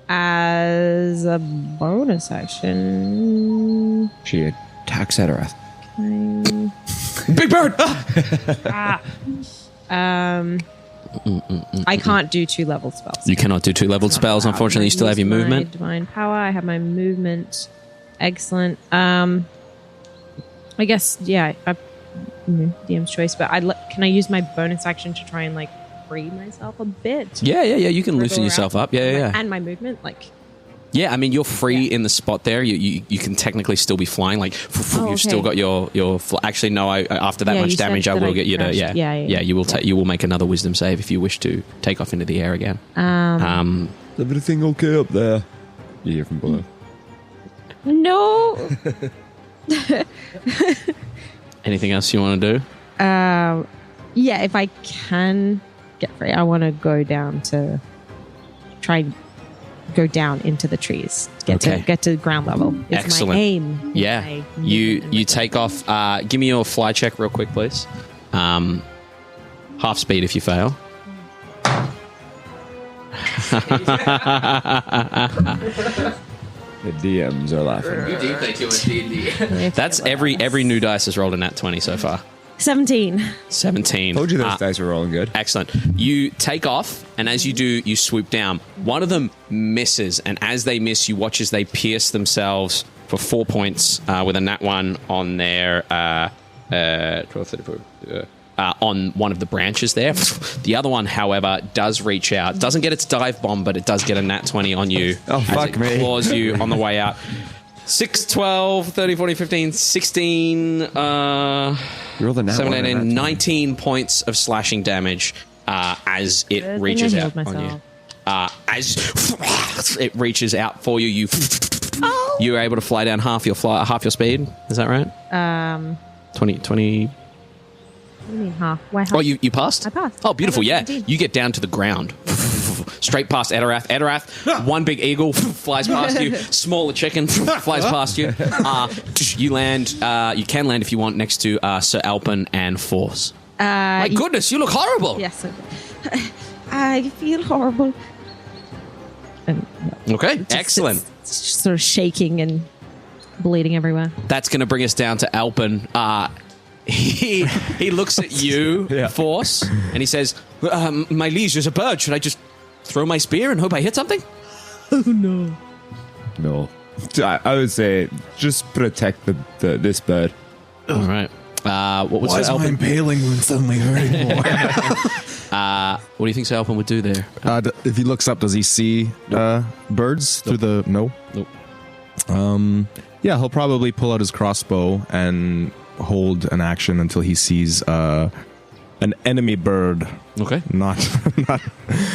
as a bonus action, She attacks Etterath. Big bird. I can't do 2-level spells. You cannot do 2-leveled spells. Unfortunately, you still have your Use my movement. divine power. I have my movement. Excellent. I guess DM's choice. But can I use my bonus action to try and like free myself a bit? Yeah. You can loosen Wriggle yourself around? up. Yeah. And my movement, like. Yeah, I mean, you're free in the spot there. You can technically still be flying. Like, you've still got your actually, no, after that Yeah, much you said damage, I that will I get you to, crashed. yeah. Yeah. You will make another wisdom save if you wish to take off into the air again. Everything okay up there? You hear from below. No. Anything else you want to do? Yeah, if I can get free, I want to go down to try and go down into the trees. Get to ground level. It's Excellent. my aim. Yeah. My You movement. take off. Give me your fly check real quick, please. Half speed if you fail. The DMs are laughing. That's every new dice has rolled a nat 20 so far. 17. 17. Told you those dice were rolling good. Excellent. You take off, and as you do, you swoop down. One of them misses, and as they miss, you watch as they pierce themselves for 4 points with a nat 1 on their 12, 34, on one of the branches there. The other one, however, does reach out. Doesn't get its dive bomb, but it does get a nat 20 on you. Oh, as fuck it me. claws you on the way out. 6, 12, 30, 40, 15, 16... You rolled a nat 7, one 8, on that 19 points of slashing damage as it Good reaches thing I out healed on you. myself. As it reaches out for you, you're able to fly down half your speed. Is that right? 20. What do you mean half? Why half? Oh, you passed? I passed. Oh, beautiful. I got Yeah. 17. You get down to the ground. Straight past Etterath. Etterath, one big eagle flies past you. Smaller chicken flies past you. You land. You can land if you want next to Sir Alpin and Force. My goodness, you look horrible. Yes. I feel horrible. Okay, excellent. It's just sort of shaking and bleeding everywhere. That's going to bring us down to Alpin. He looks at you, Force, and he says, "My liege, there's a bird. Should I just throw my spear and hope I hit something?" No. I would say just protect this bird. All right. What would Sir Alpin? impaling wound suddenly hurting more? What do you think Sir Alpin would do there? If he looks up, does he see birds through the? No. Nope. Yeah, he'll probably pull out his crossbow and hold an action until he sees an enemy bird. Okay. Not a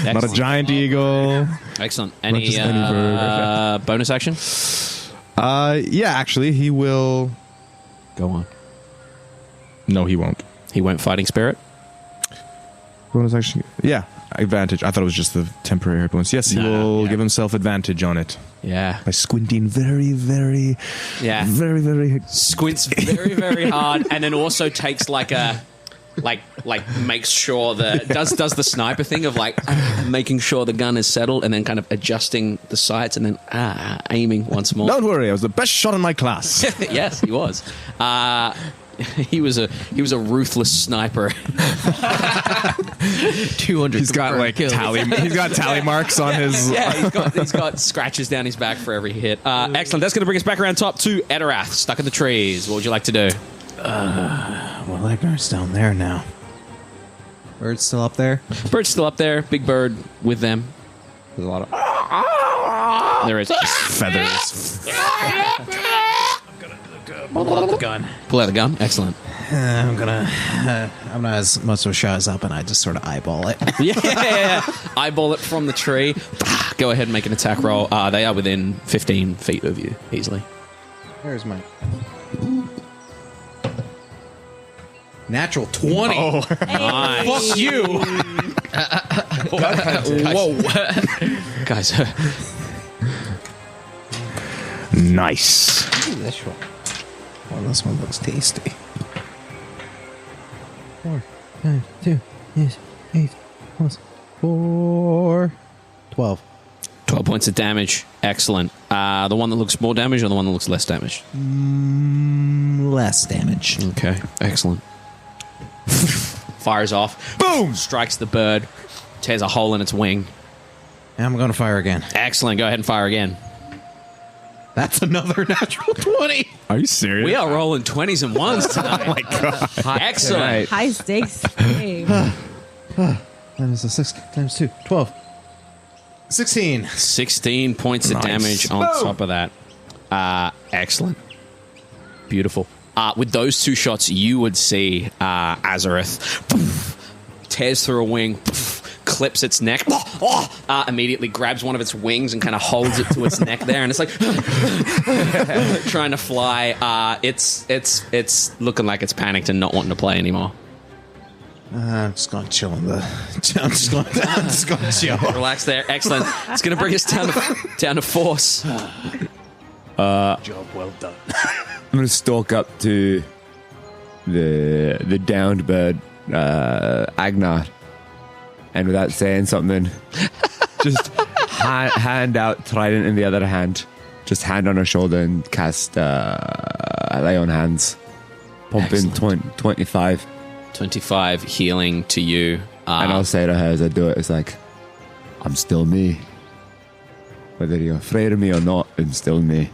Excellent. giant eagle. Excellent. Not Any just any bird. bonus action? Yeah, actually, he will. Go on. No, he won't. He went fighting spirit. Bonus action. Yeah, advantage. I thought it was just the temporary bonus. Yes, he will give himself advantage on it Yeah. by squinting very, very, Yeah. very, very. Squints very, very hard, and then also takes like makes sure that does the sniper thing of making sure the gun is settled, and then kind of adjusting the sights, and then aiming once more. Don't worry, I was the best shot in my class. Yes, he was. He was a ruthless sniper. 200. He's got tally marks on his. Yeah, he's got scratches down his back for every hit. Excellent. That's going to bring us back around top to Etterath, stuck in the trees. What would you like to do? Well, Agenar's down there now. Bird's still up there? Bird's still up there. Big bird with them. There's a lot of. There is Feathers. Pull out the gun. pull out the gun. Excellent. I'm gonna as much of a shot as up, and I just sort of eyeball it. Yeah. Eyeball it from the tree. Go ahead and make an attack roll. They are within 15 feet of you easily. Where's my natural 20? Nice. Fuck you! Whoa. Guys. Nice. This one. Oh, this one looks tasty. 4, 9, 2, 8, plus 4, 12. 12 points of damage. Excellent. The one that looks more damage or the one that looks less damage? Less damage. Okay, excellent. Fires off. Boom! Strikes the bird. Tears a hole in its wing. And I'm going to fire again. Excellent. Go ahead and fire again. That's another natural 20. Are you serious? We are rolling 20s and 1s tonight. Oh my god. Excellent. High stakes game. That is a 6 times 2. 12. 16. 16 points of Nice. damage on top of that. Excellent. Beautiful. With those two shots, you would see Azorith tears through a wing, clips its neck, immediately grabs one of its wings and kind of holds it to its neck there, and it's like trying to fly. It's looking like it's panicked and not wanting to play anymore. I'm just going to chill in the... I'm just going to chill. Relax there. Excellent. It's going to bring us down to force. Job well done. I'm going to stalk up to the downed bird, Agenar, and without saying something, just hand out trident in the other hand, just hand on her shoulder and cast lay on hands. Pump in 25. 25 healing to you. And I'll say to her as I do it, it's like, I'm still me. Whether you're afraid of me or not, I'm still me.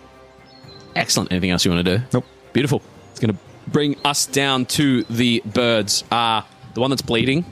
Excellent. Anything else you want to do? Nope. Beautiful. It's going to bring us down to the birds. The one that's bleeding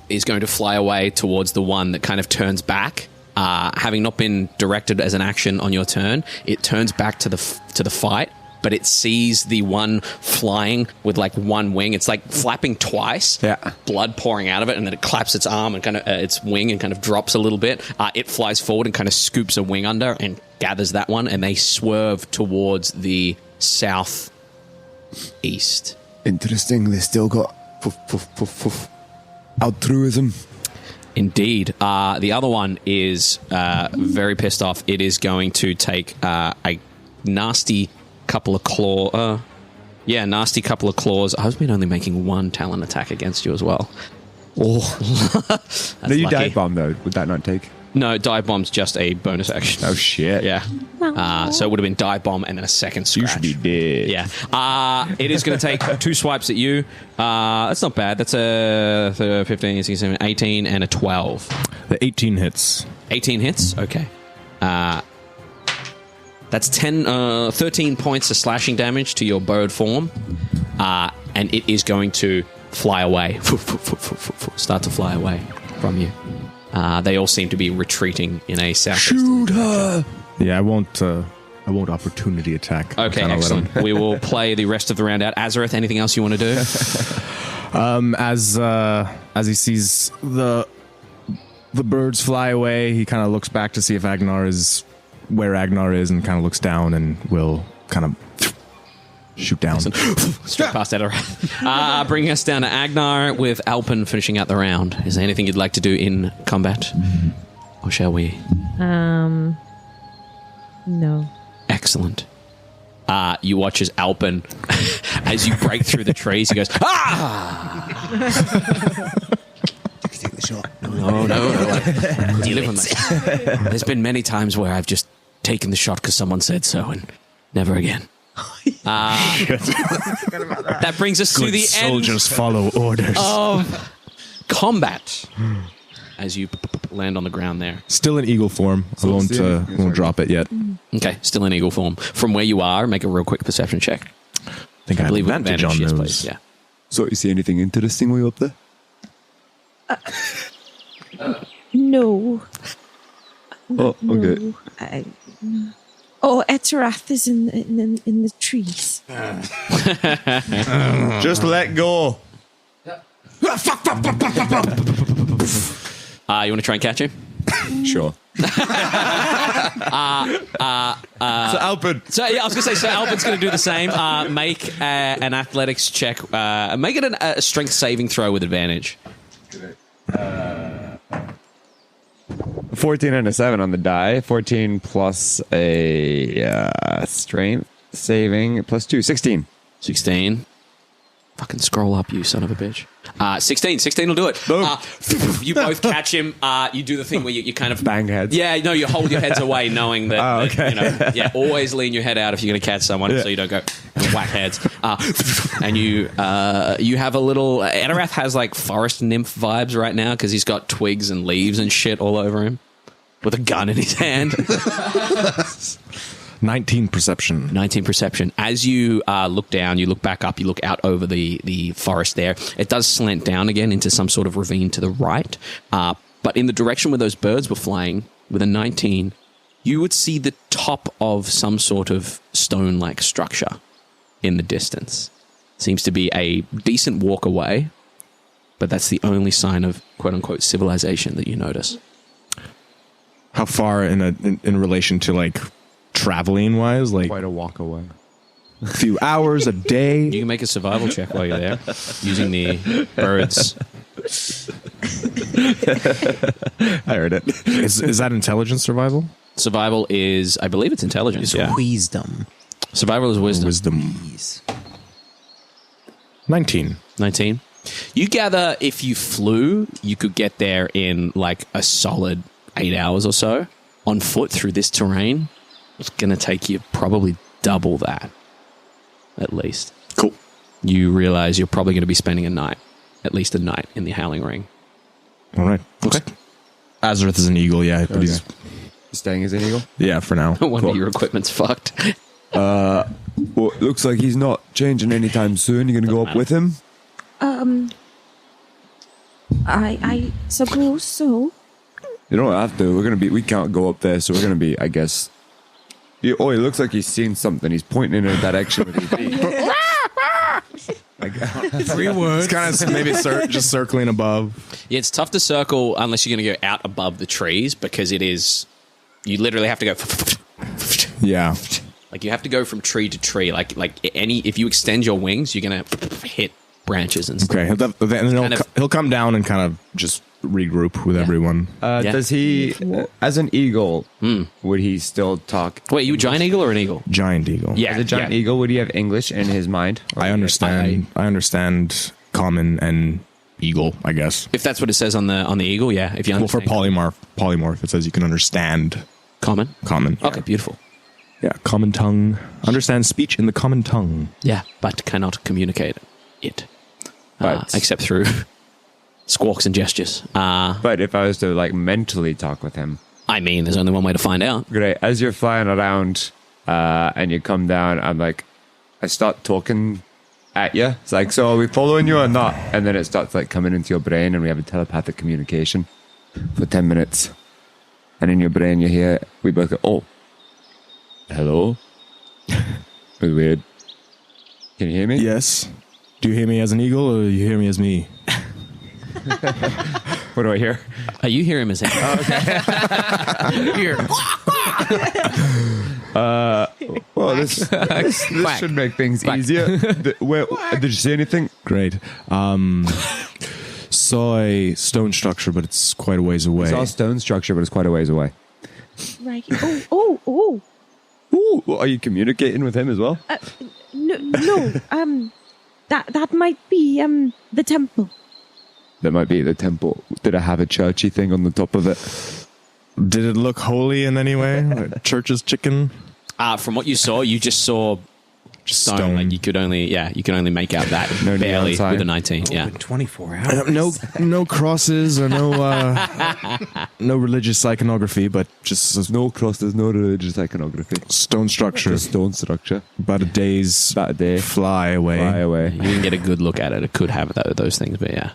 is going to fly away towards the one that kind of turns back. Having not been directed as an action on your turn, it turns back to the fight, but it sees the one flying with like one wing. It's like flapping twice, blood pouring out of it, and then it claps its arm and kind of its wing and kind of drops a little bit. It flies forward and kind of scoops a wing under and gathers that one, and they swerve towards the southeast. Interesting, they still got altruism. Indeed. The other one is very pissed off. It is going to take a nasty couple of nasty couple of claws. I was only making one talent attack against you as well. That's No, you lucky. dive bomb though. Would that not take? No, dive bomb's just a bonus action. Oh shit! Yeah. So it would have been dive bomb and then a second scratch. You should be dead. Yeah. It is going to take 2 swipes at you. That's not bad. That's a 15, 16, 17, 18, and a 12. The 18 hits. 18 hits? Okay. That's 13 points of slashing damage to your bird form. And it is going to fly away. Start to fly away from you. They all seem to be retreating in a southeast. Shoot her! Yeah, I won't opportunity attack. Okay, Kinda let excellent. him- We will play the rest of the round out. Azorith, anything else you want to do? As he sees the birds fly away, he kind of looks back to see if Agenar is where Agenar is, and kind of looks down and will kind of shoot down. Straight past Etterath. Bringing us down to Agenar with Alpin finishing out the round. Is there anything you'd like to do in combat? Or shall we? No. Excellent. You watch as Alpin, as you break through the trees, he goes, Take the shot. No. Live with me. There's been many times where I've just taken the shot because someone said so, and never again. That brings us to the Soldiers follow orders. end of combat. As you land on the ground there. Still in eagle form. I won't drop it yet. Okay, still in eagle form. From where you are, make a real quick perception check. I think I have believe with advantage on yes, those. please. Yeah. So, you see anything interesting while you're up there? No. Oh, okay. No. Etterath is in the trees. Just let go. You want to try and catch him? Sure. So Alpin. So yeah, I was going to say. So Alvin's going to do the same. Make an athletics check. Make it a strength saving throw with advantage. 14 and a 7 on the die. 14 plus a strength saving plus 2. 16. 16. Fucking scroll up, you son of a bitch. 16. 16 will do it. You both catch him. You do the thing where you kind of... Bang heads. Yeah, no, you hold your heads away knowing that, okay. always lean your head out if you're going to catch someone so you don't go and whack heads. And you have a little... Etterath has like forest nymph vibes right now because he's got twigs and leaves and shit all over him with a gun in his hand. 19 perception. 19 perception. As you look down, you look back up, you look out over the forest there. It does slant down again into some sort of ravine to the right. But in the direction where those birds were flying, with a 19, you would see the top of some sort of stone-like structure in the distance. Seems to be a decent walk away, but that's the only sign of quote-unquote civilization that you notice. How far in relation to like traveling wise? Like Quite a walk away. a few hours, a day? You can make a survival check while you're there using the birds. I heard it. Is that intelligence survival? Survival is, I believe it's intelligence. It's Yeah. wisdom. Survival is wisdom. Wisdom. 19. 19. You gather if you flew, you could get there in like a solid 8 hours or so on foot through this terrain. It's going to take you probably double that, at least. Cool. You realize you're probably going to be spending at least a night in the Howling Ring. All right. Okay. Azorith is an eagle, yeah. But he's, Staying as an eagle? yeah, for now. No wonder your equipment's fucked. Well, it looks like he's not changing anytime soon. You're going to go up with him? I suppose so. You don't have to. We can't go up there, so we're going to be, I guess... it looks like he's seen something. He's pointing in a direction with his feet. 3 words. It's kind of maybe just circling above. Yeah, it's tough to circle unless you're going to go out above the trees because it is... You literally have to go... Yeah. Like, you have to go from tree to tree. If you extend your wings, you're going to hit branches and stuff. Okay. Then he'll come down and kind of just regroup with everyone. Does he, as an eagle, would he still talk? Wait, you a giant eagle or an eagle? Giant eagle. Yeah. As a giant eagle, would he have English in his mind? I understand. I understand common and eagle, I guess. If that's what it says on the eagle, yeah. If you Well, for understand polymorph, it says you can understand common. common. Okay, beautiful. Yeah, common tongue. Understand speech in the common tongue. Yeah, but cannot communicate it. But- Except through squawks and gestures. But if I was to mentally talk with him, I mean, there's only one way to find out. great. As you're flying around and you come down, I start talking at you. It's like, so are we following you or not? And then it starts coming into your brain, and we have a telepathic communication for 10 minutes. And in your brain, you hear we both go, "Oh, hello." It was weird. Can you hear me? Yes. Do you hear me as an eagle or you hear me as me? What do I hear? You hear him as Well, this should make things easier. Did you see anything? Great. Saw a stone structure, but it's quite a ways away. Saw a stone structure, but it's quite a ways away. Right. Oh. Ooh, are you communicating with him as well? No. That might be the temple. That might be the temple. Did I have a churchy thing on the top of it? Did it look holy in any way? Like church's chicken? From what you saw, you just saw stone. Like you could only make out that No barely neon sign. with a 19. Yeah. Open 24 hours. No crosses or no religious iconography, but just No crosses, no religious iconography. stone structure. Just stone structure. About a day's About a day. fly away. Fly away. You didn't get a good look at it. It could have those things, but yeah.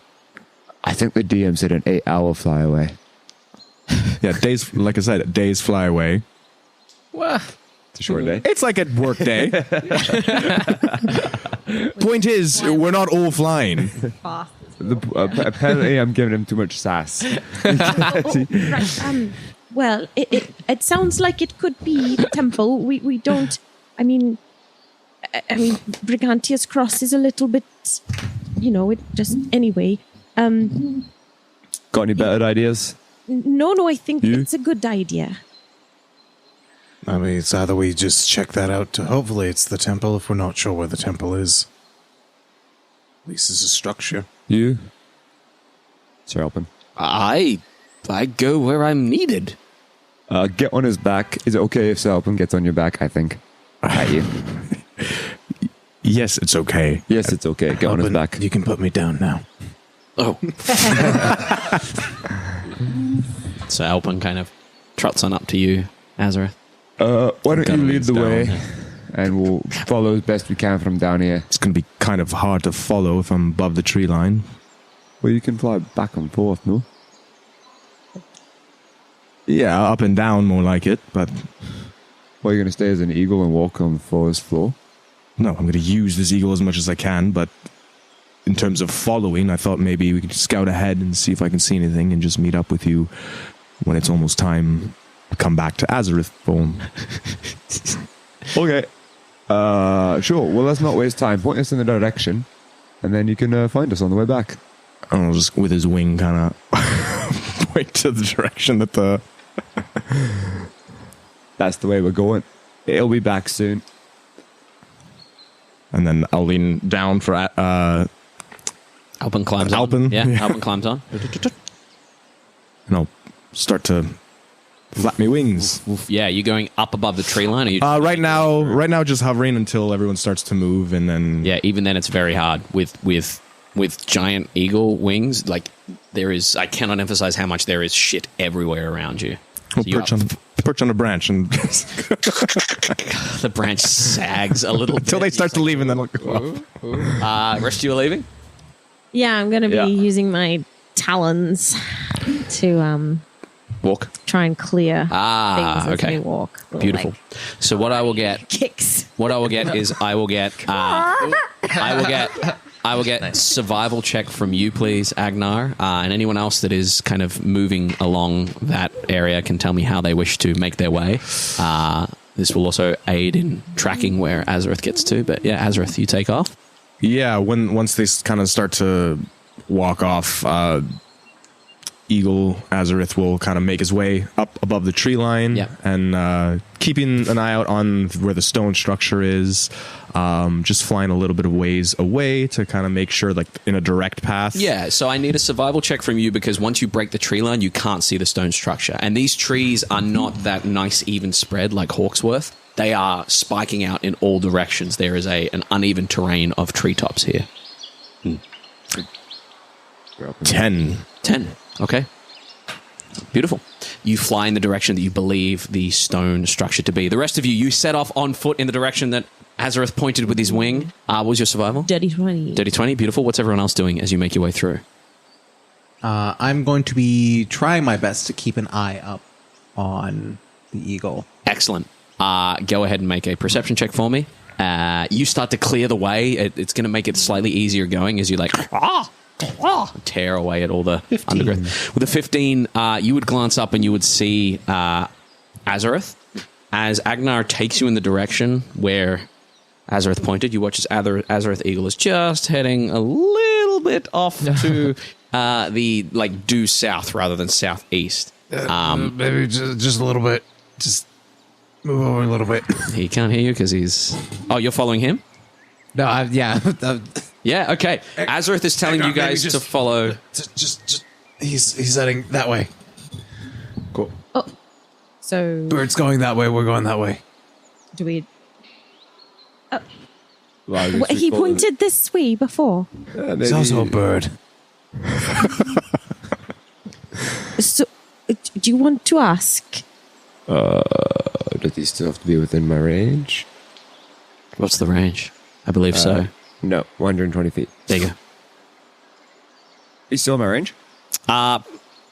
I think the DM said an 8-hour fly away. Yeah, days. Like I said, days fly away. Well, It's a short day. It's like a work day. Point is, we're not all flying. Apparently, I'm giving him too much sass. Right. Well, it sounds like it could be the temple. We don't. I mean, Brigantia's cross is a little bit. It just anyway. Got any better ideas? No, I think it's a good idea. I mean, it's either we just check that out to hopefully it's the temple if we're not sure where the temple is. At least it's a structure. You? Sir Alpin. I go where I'm needed. Get on his back. Is it okay if Sir Alpin gets on your back, I think? At you. Yes, it's okay. Yes, it's okay. Get on his back. You can put me down now. Oh. So Alpin kind of trots on up to you, Azorith. Why don't you lead the down. way? And we'll follow as best we can from down here. It's going to be kind of hard to follow if I'm above the tree line. Well, you can fly back and forth, no? Yeah, up and down, more like it, but Well, you're going to stay as an eagle and walk on the forest floor? no, I'm going to use this eagle as much as I can, but in terms of following, I thought maybe we could scout ahead and see if I can see anything and just meet up with you when it's almost time to come back to Azorith form. Okay. Sure. Well, let's not waste time. Point us in the direction, and then you can find us on the way back. I don't know, just with his wing kind of point to the direction that the... That's the way we're going. It'll be back soon. And then I'll lean down for... Alpin climbs on. Alpin? Yeah, Yeah. Alpin climbs on. and I'll start to flap my wings. Yeah, you're going up above the tree line? Or you Right now, just hovering until everyone starts to move, and then... Yeah, even then it's very hard with giant eagle wings. Like there is, I cannot emphasize how much there is shit everywhere around you. I'll So you perch on a branch and the branch sags a little bit. until they start to leave, and then I'll go off. Rest of you are leaving? Yeah, I'm going to be using my talons to Walk. try and clear things as Okay. we walk. Little, Beautiful. like, So what I will get kicks. What I will get is I will get survival check from you, please, Agenar, and anyone else that is kind of moving along that area can tell me how they wish to make their way. This will also aid in tracking where Azorith gets to. But yeah, Azorith, you take off. Yeah, once they kind of start to walk off, Eagle Azorith will kind of make his way up above the tree line, Yeah. and keeping an eye out on where the stone structure is, just flying a little bit of ways away to kind of make sure, like, in a direct path. Yeah, so I need a survival check from you because once you break the tree line, you can't see the stone structure. And these trees are not that nice even spread like Hawksworth. They are spiking out in all directions. There is an uneven terrain of treetops here. 10. 10. Okay. Beautiful. You fly in the direction that you believe the stone structure to be. The rest of you set off on foot in the direction that Azorith pointed with his wing. What was your survival? Dirty 20. Dirty 20. Beautiful. What's everyone else doing as you make your way through? I'm going to be trying my best to keep an eye up on the eagle. Excellent. Go ahead and make a perception check for me. You start to clear the way. It's going to make it slightly easier going as you tear away at all the 15. undergrowth. With a 15, you would glance up and you would see Azorith. As Agenar takes you in the direction where Azorith pointed, you watch as Azorith Eagle is just heading a little bit off to the due south rather than southeast. Maybe just a little bit. Just move over a little bit. He can't hear you because he's... Oh, you're following him? No, yeah. Yeah, okay. Azorith is telling you guys to follow... Just he's heading that way. Cool. So Bird's going that way. We're going that way. do we... Well, I guess we He follow pointed this way before. it. It's also a bird. So, do you want to ask? Does he still have to be within my range? What's the range? I believe so. No, 120 feet. There you go. He's still in my range? Uh,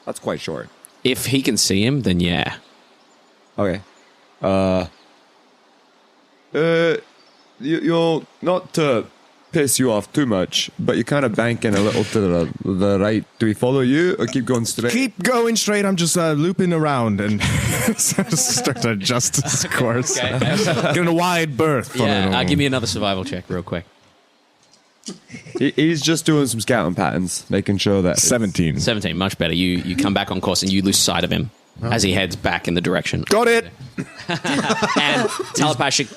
That's quite short. if he can see him, then yeah. Okay. You'll not to piss you off too much, but you're kind of banking a little to the right. Do we follow you or keep going straight? Keep going straight. I'm just looping around and start to adjust this course. Getting a wide berth. Yeah, give me another survival check real quick. He's just doing some scouting patterns, making sure that 17. 17, much better. You come back on course and you lose sight of him as he heads back in the direction. Got it. And telepathic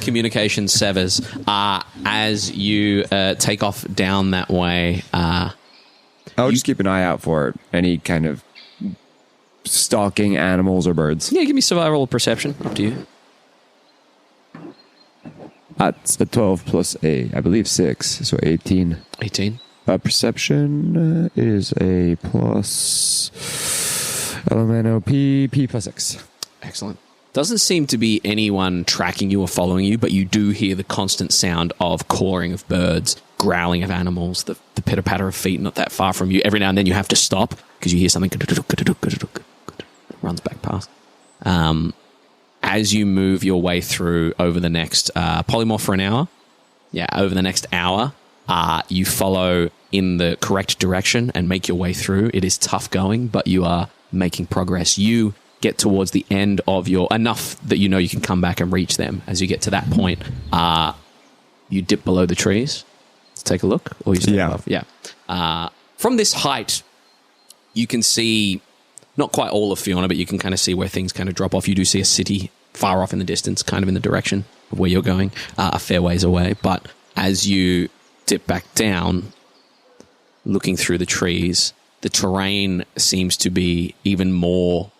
communication severs as you take off down that way. I'll just keep an eye out for any kind of stalking animals or birds. Yeah, give me survival or perception. Up to you. That's a 12 plus I believe 6, so 18. 18. Perception is a plus elemental P plus 6. Excellent. Doesn't seem to be anyone tracking you or following you, but you do hear the constant sound of cawing of birds, growling of animals, the pitter-patter of feet not that far from you. Every now and then you have to stop because you hear something runs back past. As you move your way through over the next polymorph for an hour, over the next hour, you follow in the correct direction and make your way through. It is tough going, but you are making progress. You get towards the end of your enough that you know you can come back and reach them. As you get to that point, you dip below the trees to take a look, or you stay above. From this height, you can see not quite all of Fiona, but you can kind of see where things kind of drop off. You do see a city far off in the distance, kind of in the direction of where you're going, a fair ways away. But as you dip back down, looking through the trees, the terrain seems to be even more...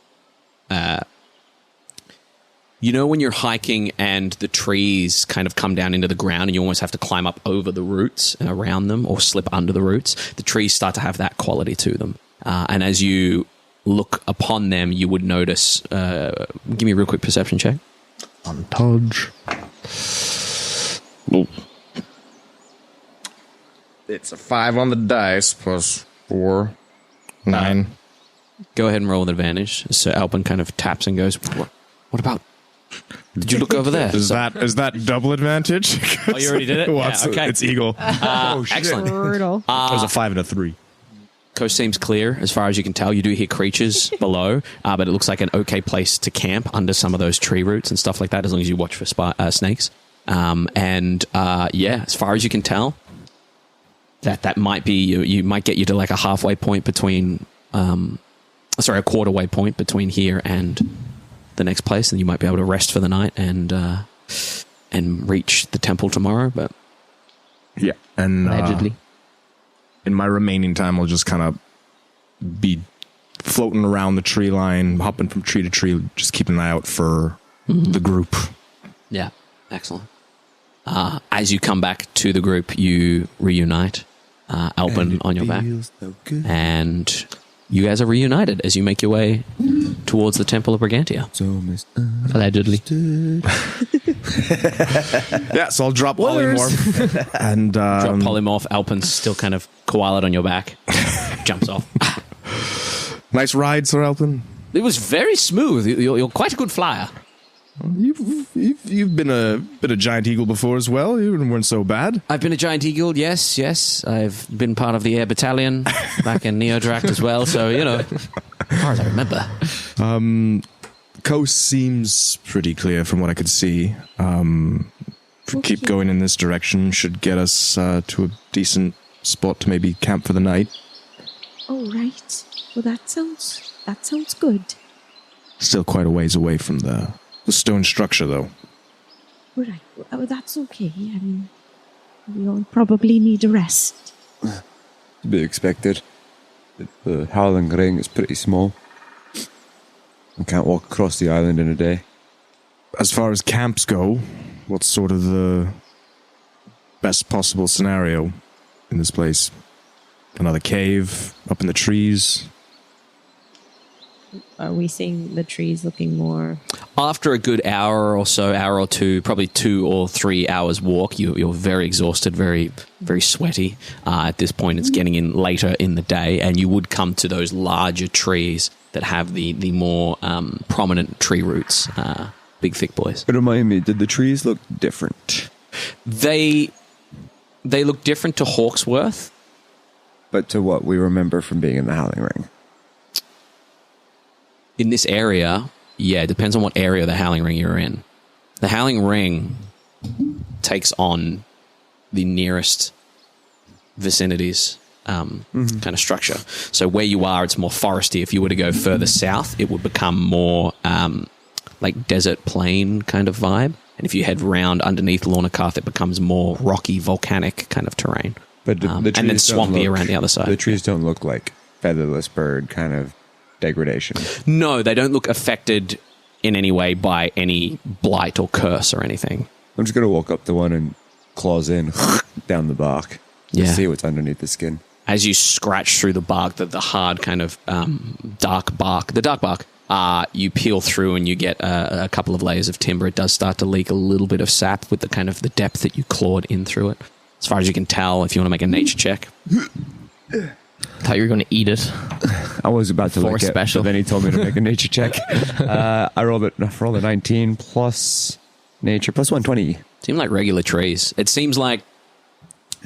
you know when you're hiking and the trees kind of come down into the ground and you almost have to climb up over the roots and around them or slip under the roots? The trees start to have that quality to them. And as you look upon them, you would notice... give me a real quick perception check. On touch. It's a 5 on the dice plus 4. 9. Go ahead and roll with advantage. So Alpin kind of taps and goes, What about... Did you look over there? Is that double advantage? Oh, you already did it? Well, Yeah, okay. It's eagle. Excellent. Brutal. It was a 5 and a 3. Coast seems clear as far as you can tell. You do hear creatures below, but it looks like an okay place to camp under some of those tree roots and stuff like that, as long as you watch for snakes. As far as you can tell, that might be, you might get you to like a halfway point between, a quarter way point between here and the next place, and you might be able to rest for the night and reach the temple tomorrow. But yeah, and allegedly. In my remaining time, I'll just kind of be floating around the tree line, hopping from tree to tree, just keeping an eye out for the group. Yeah, excellent. As you come back to the group, you reunite, Alpin on your back. So good. And you guys are reunited as you make your way towards the Temple of Brigantia. So Allegedly. Yeah, so I'll drop polymorph and Drop polymorph. Alpin's still kind of koala'd on your back. Jumps off. Nice ride, Sir Alpin. It was very smooth. You're quite a good flyer. You've been a giant eagle before as well. You weren't so bad. I've been a giant eagle, yes. I've been part of the air battalion back in Neodract as well, so, as far as I remember. Coast seems pretty clear from what I could see. Keep going in this direction should get us to a decent spot to maybe camp for the night. Oh, right. Well, that sounds good. Still quite a ways away from the stone structure, though. Right. Well, that's okay. I mean, we all probably need a rest. To be expected. The Howling Ring is pretty small. I can't walk across the island in a day. As far as camps go, what's sort of the best possible scenario in this place? Another cave up in the trees? Are we seeing the trees looking more... After a good hour or two, probably 2 or 3 hours walk, you're very exhausted, very, very sweaty. At this point, it's getting in later in the day, and you would come to those larger trees that have the more prominent tree roots, big, thick boys. But remind me, did the trees look different? They look different to Hawksworth. But to what we remember from being in the Howling Ring? In this area, yeah, it depends on what area of the Howling Ring you're in. The Howling Ring takes on the nearest vicinities kind of structure. So where you are, it's more foresty. If you were to go further south, it would become more like desert plain kind of vibe. And if you head round underneath Lornakarth, it becomes more rocky, volcanic kind of terrain. But the trees and then swampy don't look, around the other side. The trees don't look like featherless bird kind of degradation. No, they don't look affected in any way by any blight or curse or anything. I'm just going to walk up to one and claws in down the bark to see what's underneath the skin. As you scratch through the bark, the hard kind of dark bark, you peel through and you get a couple of layers of timber. It does start to leak a little bit of sap with the kind of the depth that you clawed in through it. As far as you can tell, if you want to make a nature check. Thought you were going to eat it. I was about to lick it, special. but then he told me to make a nature check. I rolled a 19 plus nature plus 120. Seem like regular trees. It seems like,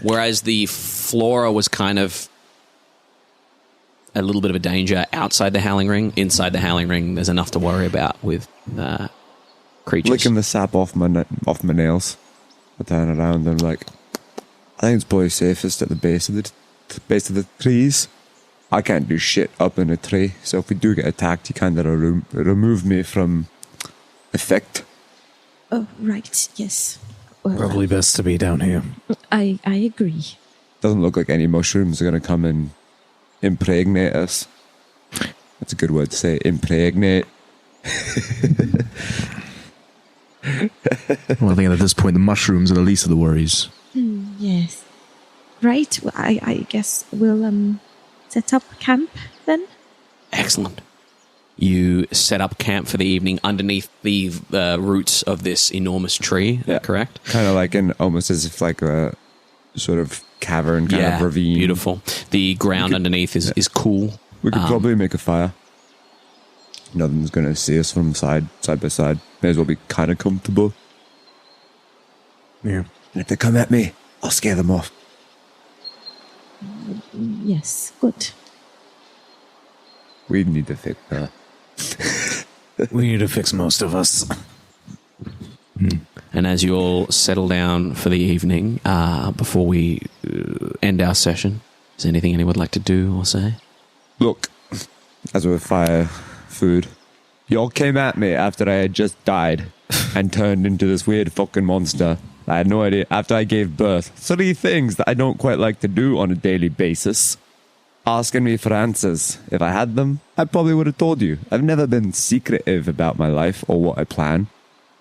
whereas the flora was kind of a little bit of a danger outside the Howling Ring, inside the Howling Ring, there's enough to worry about with creatures. Licking the sap off my nails. I turn around and I'm like, I think it's probably safest at the base of the trees. I can't do shit up in a tree, so if we do get attacked, you kind of remove me from effect. Oh, right, yes. Well, Probably best to be down here. I agree. Doesn't look like any mushrooms are going to come and impregnate us. That's a good word to say, impregnate. Well, I think at this point, the mushrooms are the least of the worries. Yes. Right, well, I guess we'll set up camp then. Excellent. You set up camp for the evening underneath the roots of this enormous tree, correct? Kind of like almost as if like a sort of cavern kind of ravine. Beautiful. The ground underneath is cool. We could probably make a fire. Nothing's going to see us from side by side. May as well be kind of comfortable. Yeah. And if they come at me, I'll scare them off. Yes, good. We need to fix her. We need to fix most of us. And as you all settle down for the evening, before we end our session, is there anything anyone would like to do or say? Look, as with fire, food, y'all came at me after I had just died and turned into this weird fucking monster. I had no idea. After I gave birth, 3 things that I don't quite like to do on a daily basis. Asking me for answers. If I had them, I probably would have told you. I've never been secretive about my life or what I plan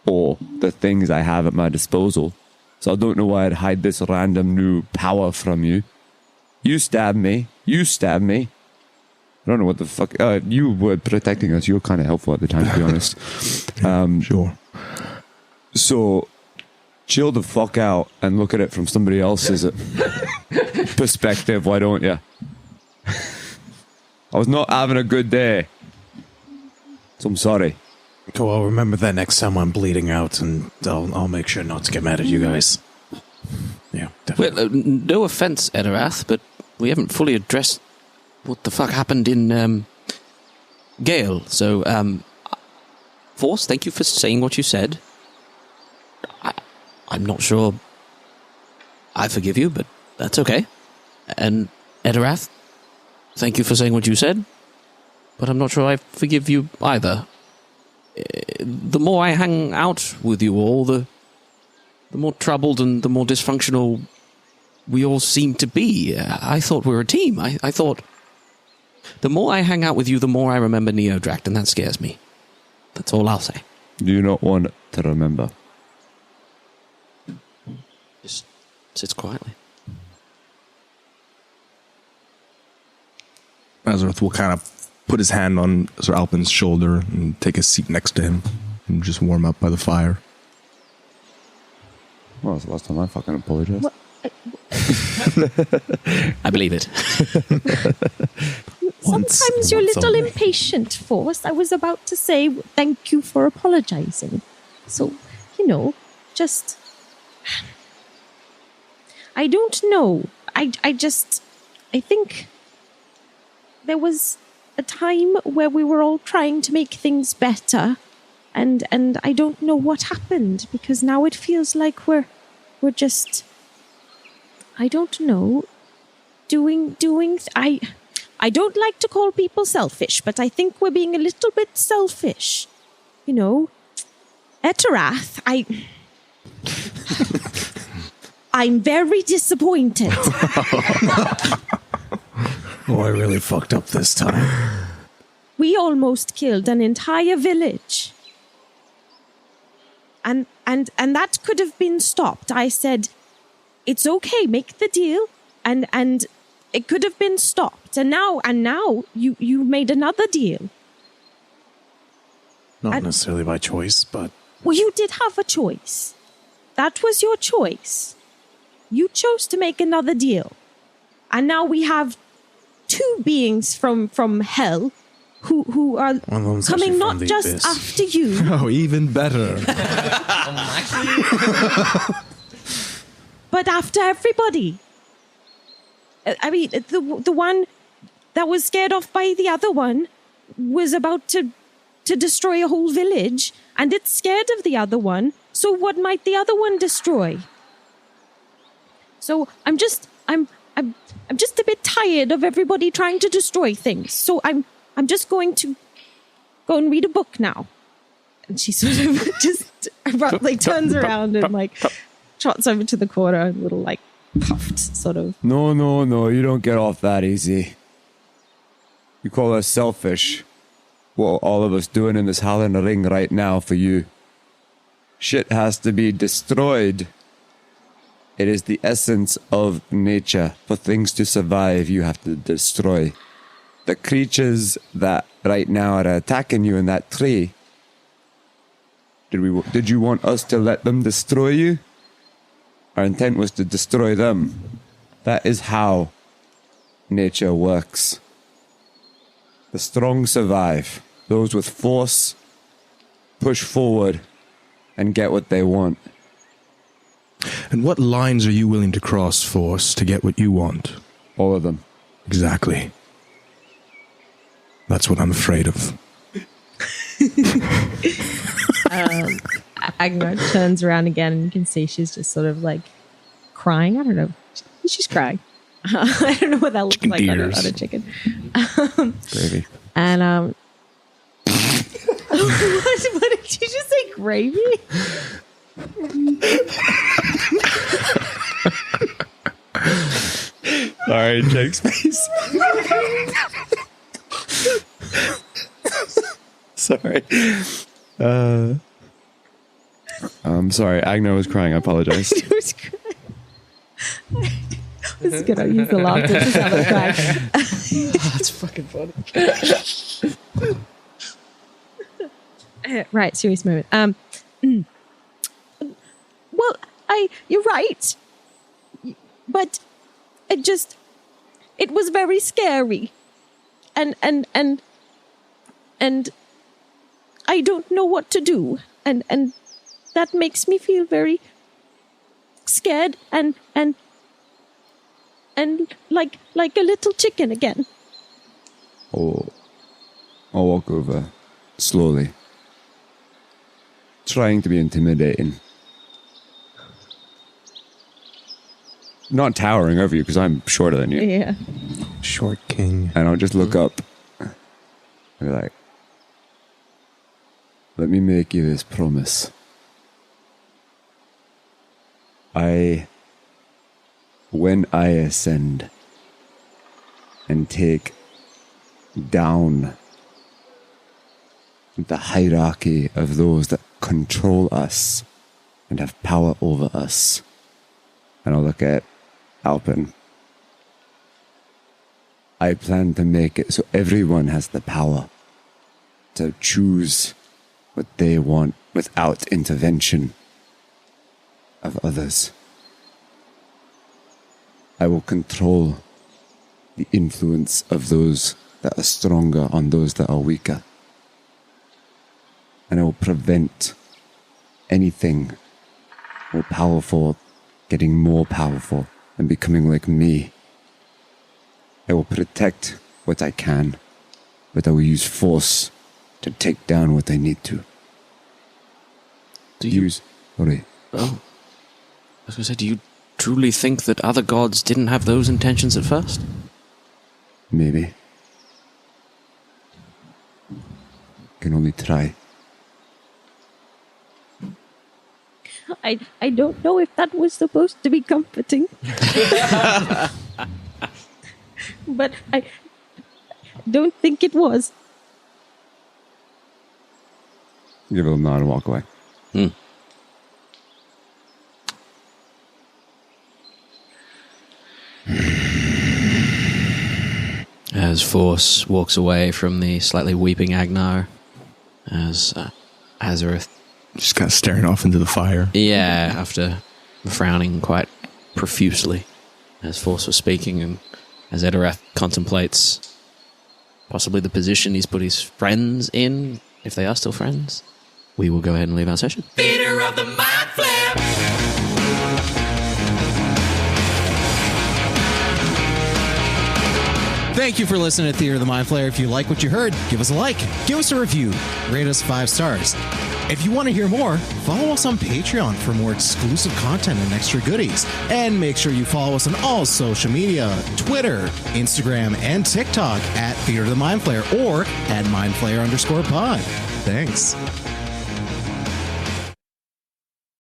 or the things I have at my disposal. So I don't know why I'd hide this random new power from you. You stabbed me. I don't know what the fuck. You were protecting us. You were kind of helpful at the time, to be honest. Sure. So, chill the fuck out and look at it from somebody else's perspective, why don't you? I was not having a good day. So I'm sorry. Cool, I'll remember that next time I'm bleeding out, and I'll make sure not to get mad at you guys. Yeah, definitely. Well, no offense, Etterath, but we haven't fully addressed what the fuck happened in Gale. So, Force, thank you for saying what you said. I'm not sure I forgive you, but that's okay. And Etterath, thank you for saying what you said, but I'm not sure I forgive you either. The more I hang out with you all, the more troubled and the more dysfunctional we all seem to be. I thought we were a team. I thought the more I hang out with you, the more I remember Neodract, and that scares me. That's all I'll say. Do you not want to remember? Just sits quietly. Azorith will kind of put his hand on Sir Alpin's shoulder and take a seat next to him and just warm up by the fire. Well, that's the last time I fucking apologized. I believe it. Sometimes you're a little impatient, Force. I was about to say thank you for apologizing. So, just... I don't know. I think there was a time where we were all trying to make things better, and I don't know what happened, because now it feels like we're just... I don't know. I don't like to call people selfish, but I think we're being a little bit selfish. You know, Etterath, I'm very disappointed. Oh, I really fucked up this time. We almost killed an entire village. And that could have been stopped. I said, it's okay, make the deal, and it could have been stopped. And now you made another deal. Not necessarily by choice, but... Well, you did have a choice. That was your choice. You chose to make another deal. And now we have two beings from hell who are coming not just after you. Oh, even better. But after everybody. I mean, the one that was scared off by the other one was about to destroy a whole village, and it's scared of the other one. So what might the other one destroy? So I'm just a bit tired of everybody trying to destroy things. So I'm just going to go and read a book now. And she sort of just abruptly turns around and like trots over to the corner, a little like puffed sort of. No, you don't get off that easy. You call us selfish. What all of us doing in this howling ring right now for you. Shit has to be destroyed. It is the essence of nature. For things to survive, you have to destroy. The creatures that right now are attacking you in that tree, did you want us to let them destroy you? Our intent was to destroy them. That is how nature works. The strong survive. Those with force push forward and get what they want. And what lines are you willing to cross, Force, to get what you want? All of them. Exactly. That's what I'm afraid of. Agenar turns around again, and you can see she's just sort of like crying. I don't know. She's crying. I don't know what that looks Chicken like on tears. a chicken. Gravy. And what did you just say? Gravy? Sorry, Jake's face. Sorry. I'm sorry. Agenar was crying. I apologize. She was crying. This is good. I'll use the laughter to tell her cry. That's fucking funny. Right, serious moment. Well, you're right. But it was very scary. And I don't know what to do. And that makes me feel very scared and like a little chicken again. I'll walk over slowly, trying to be intimidating. Not towering over you because I'm shorter than you. Yeah. Short king. And I'll just look up and be like, let me make you this promise. When I ascend and take down the hierarchy of those that control us and have power over us, and I'll look at Alpin, I plan to make it so everyone has the power to choose what they want without intervention of others. I will control the influence of those that are stronger on those that are weaker. And I will prevent anything more powerful getting more powerful and becoming like me. I will protect what I can, but I will use force to take down what I need to. Do you... Sorry. Oh. I was going to say, do you truly think that other gods didn't have those intentions at first? Maybe. Can only try. I don't know if that was supposed to be comforting. But I don't think it was. Give a little nod and walk away. As Force walks away from the slightly weeping Agenar, as Azorith, Just kind of staring off into the fire. yeah, after frowning quite profusely as Force was speaking, and as Etterath contemplates possibly the position he's put his friends in, if they are still friends, we will go ahead and leave our session. Theater of the Mind Flare. Thank you for listening to Theater of the Mind Flayer. If you like what you heard, give us a like, give us a review, rate us 5 stars. If you want to hear more, follow us on Patreon for more exclusive content and extra goodies. And make sure you follow us on all social media, Twitter, Instagram, and TikTok at Theater of the Mind Flayer or at MindFlayer_pod. Thanks.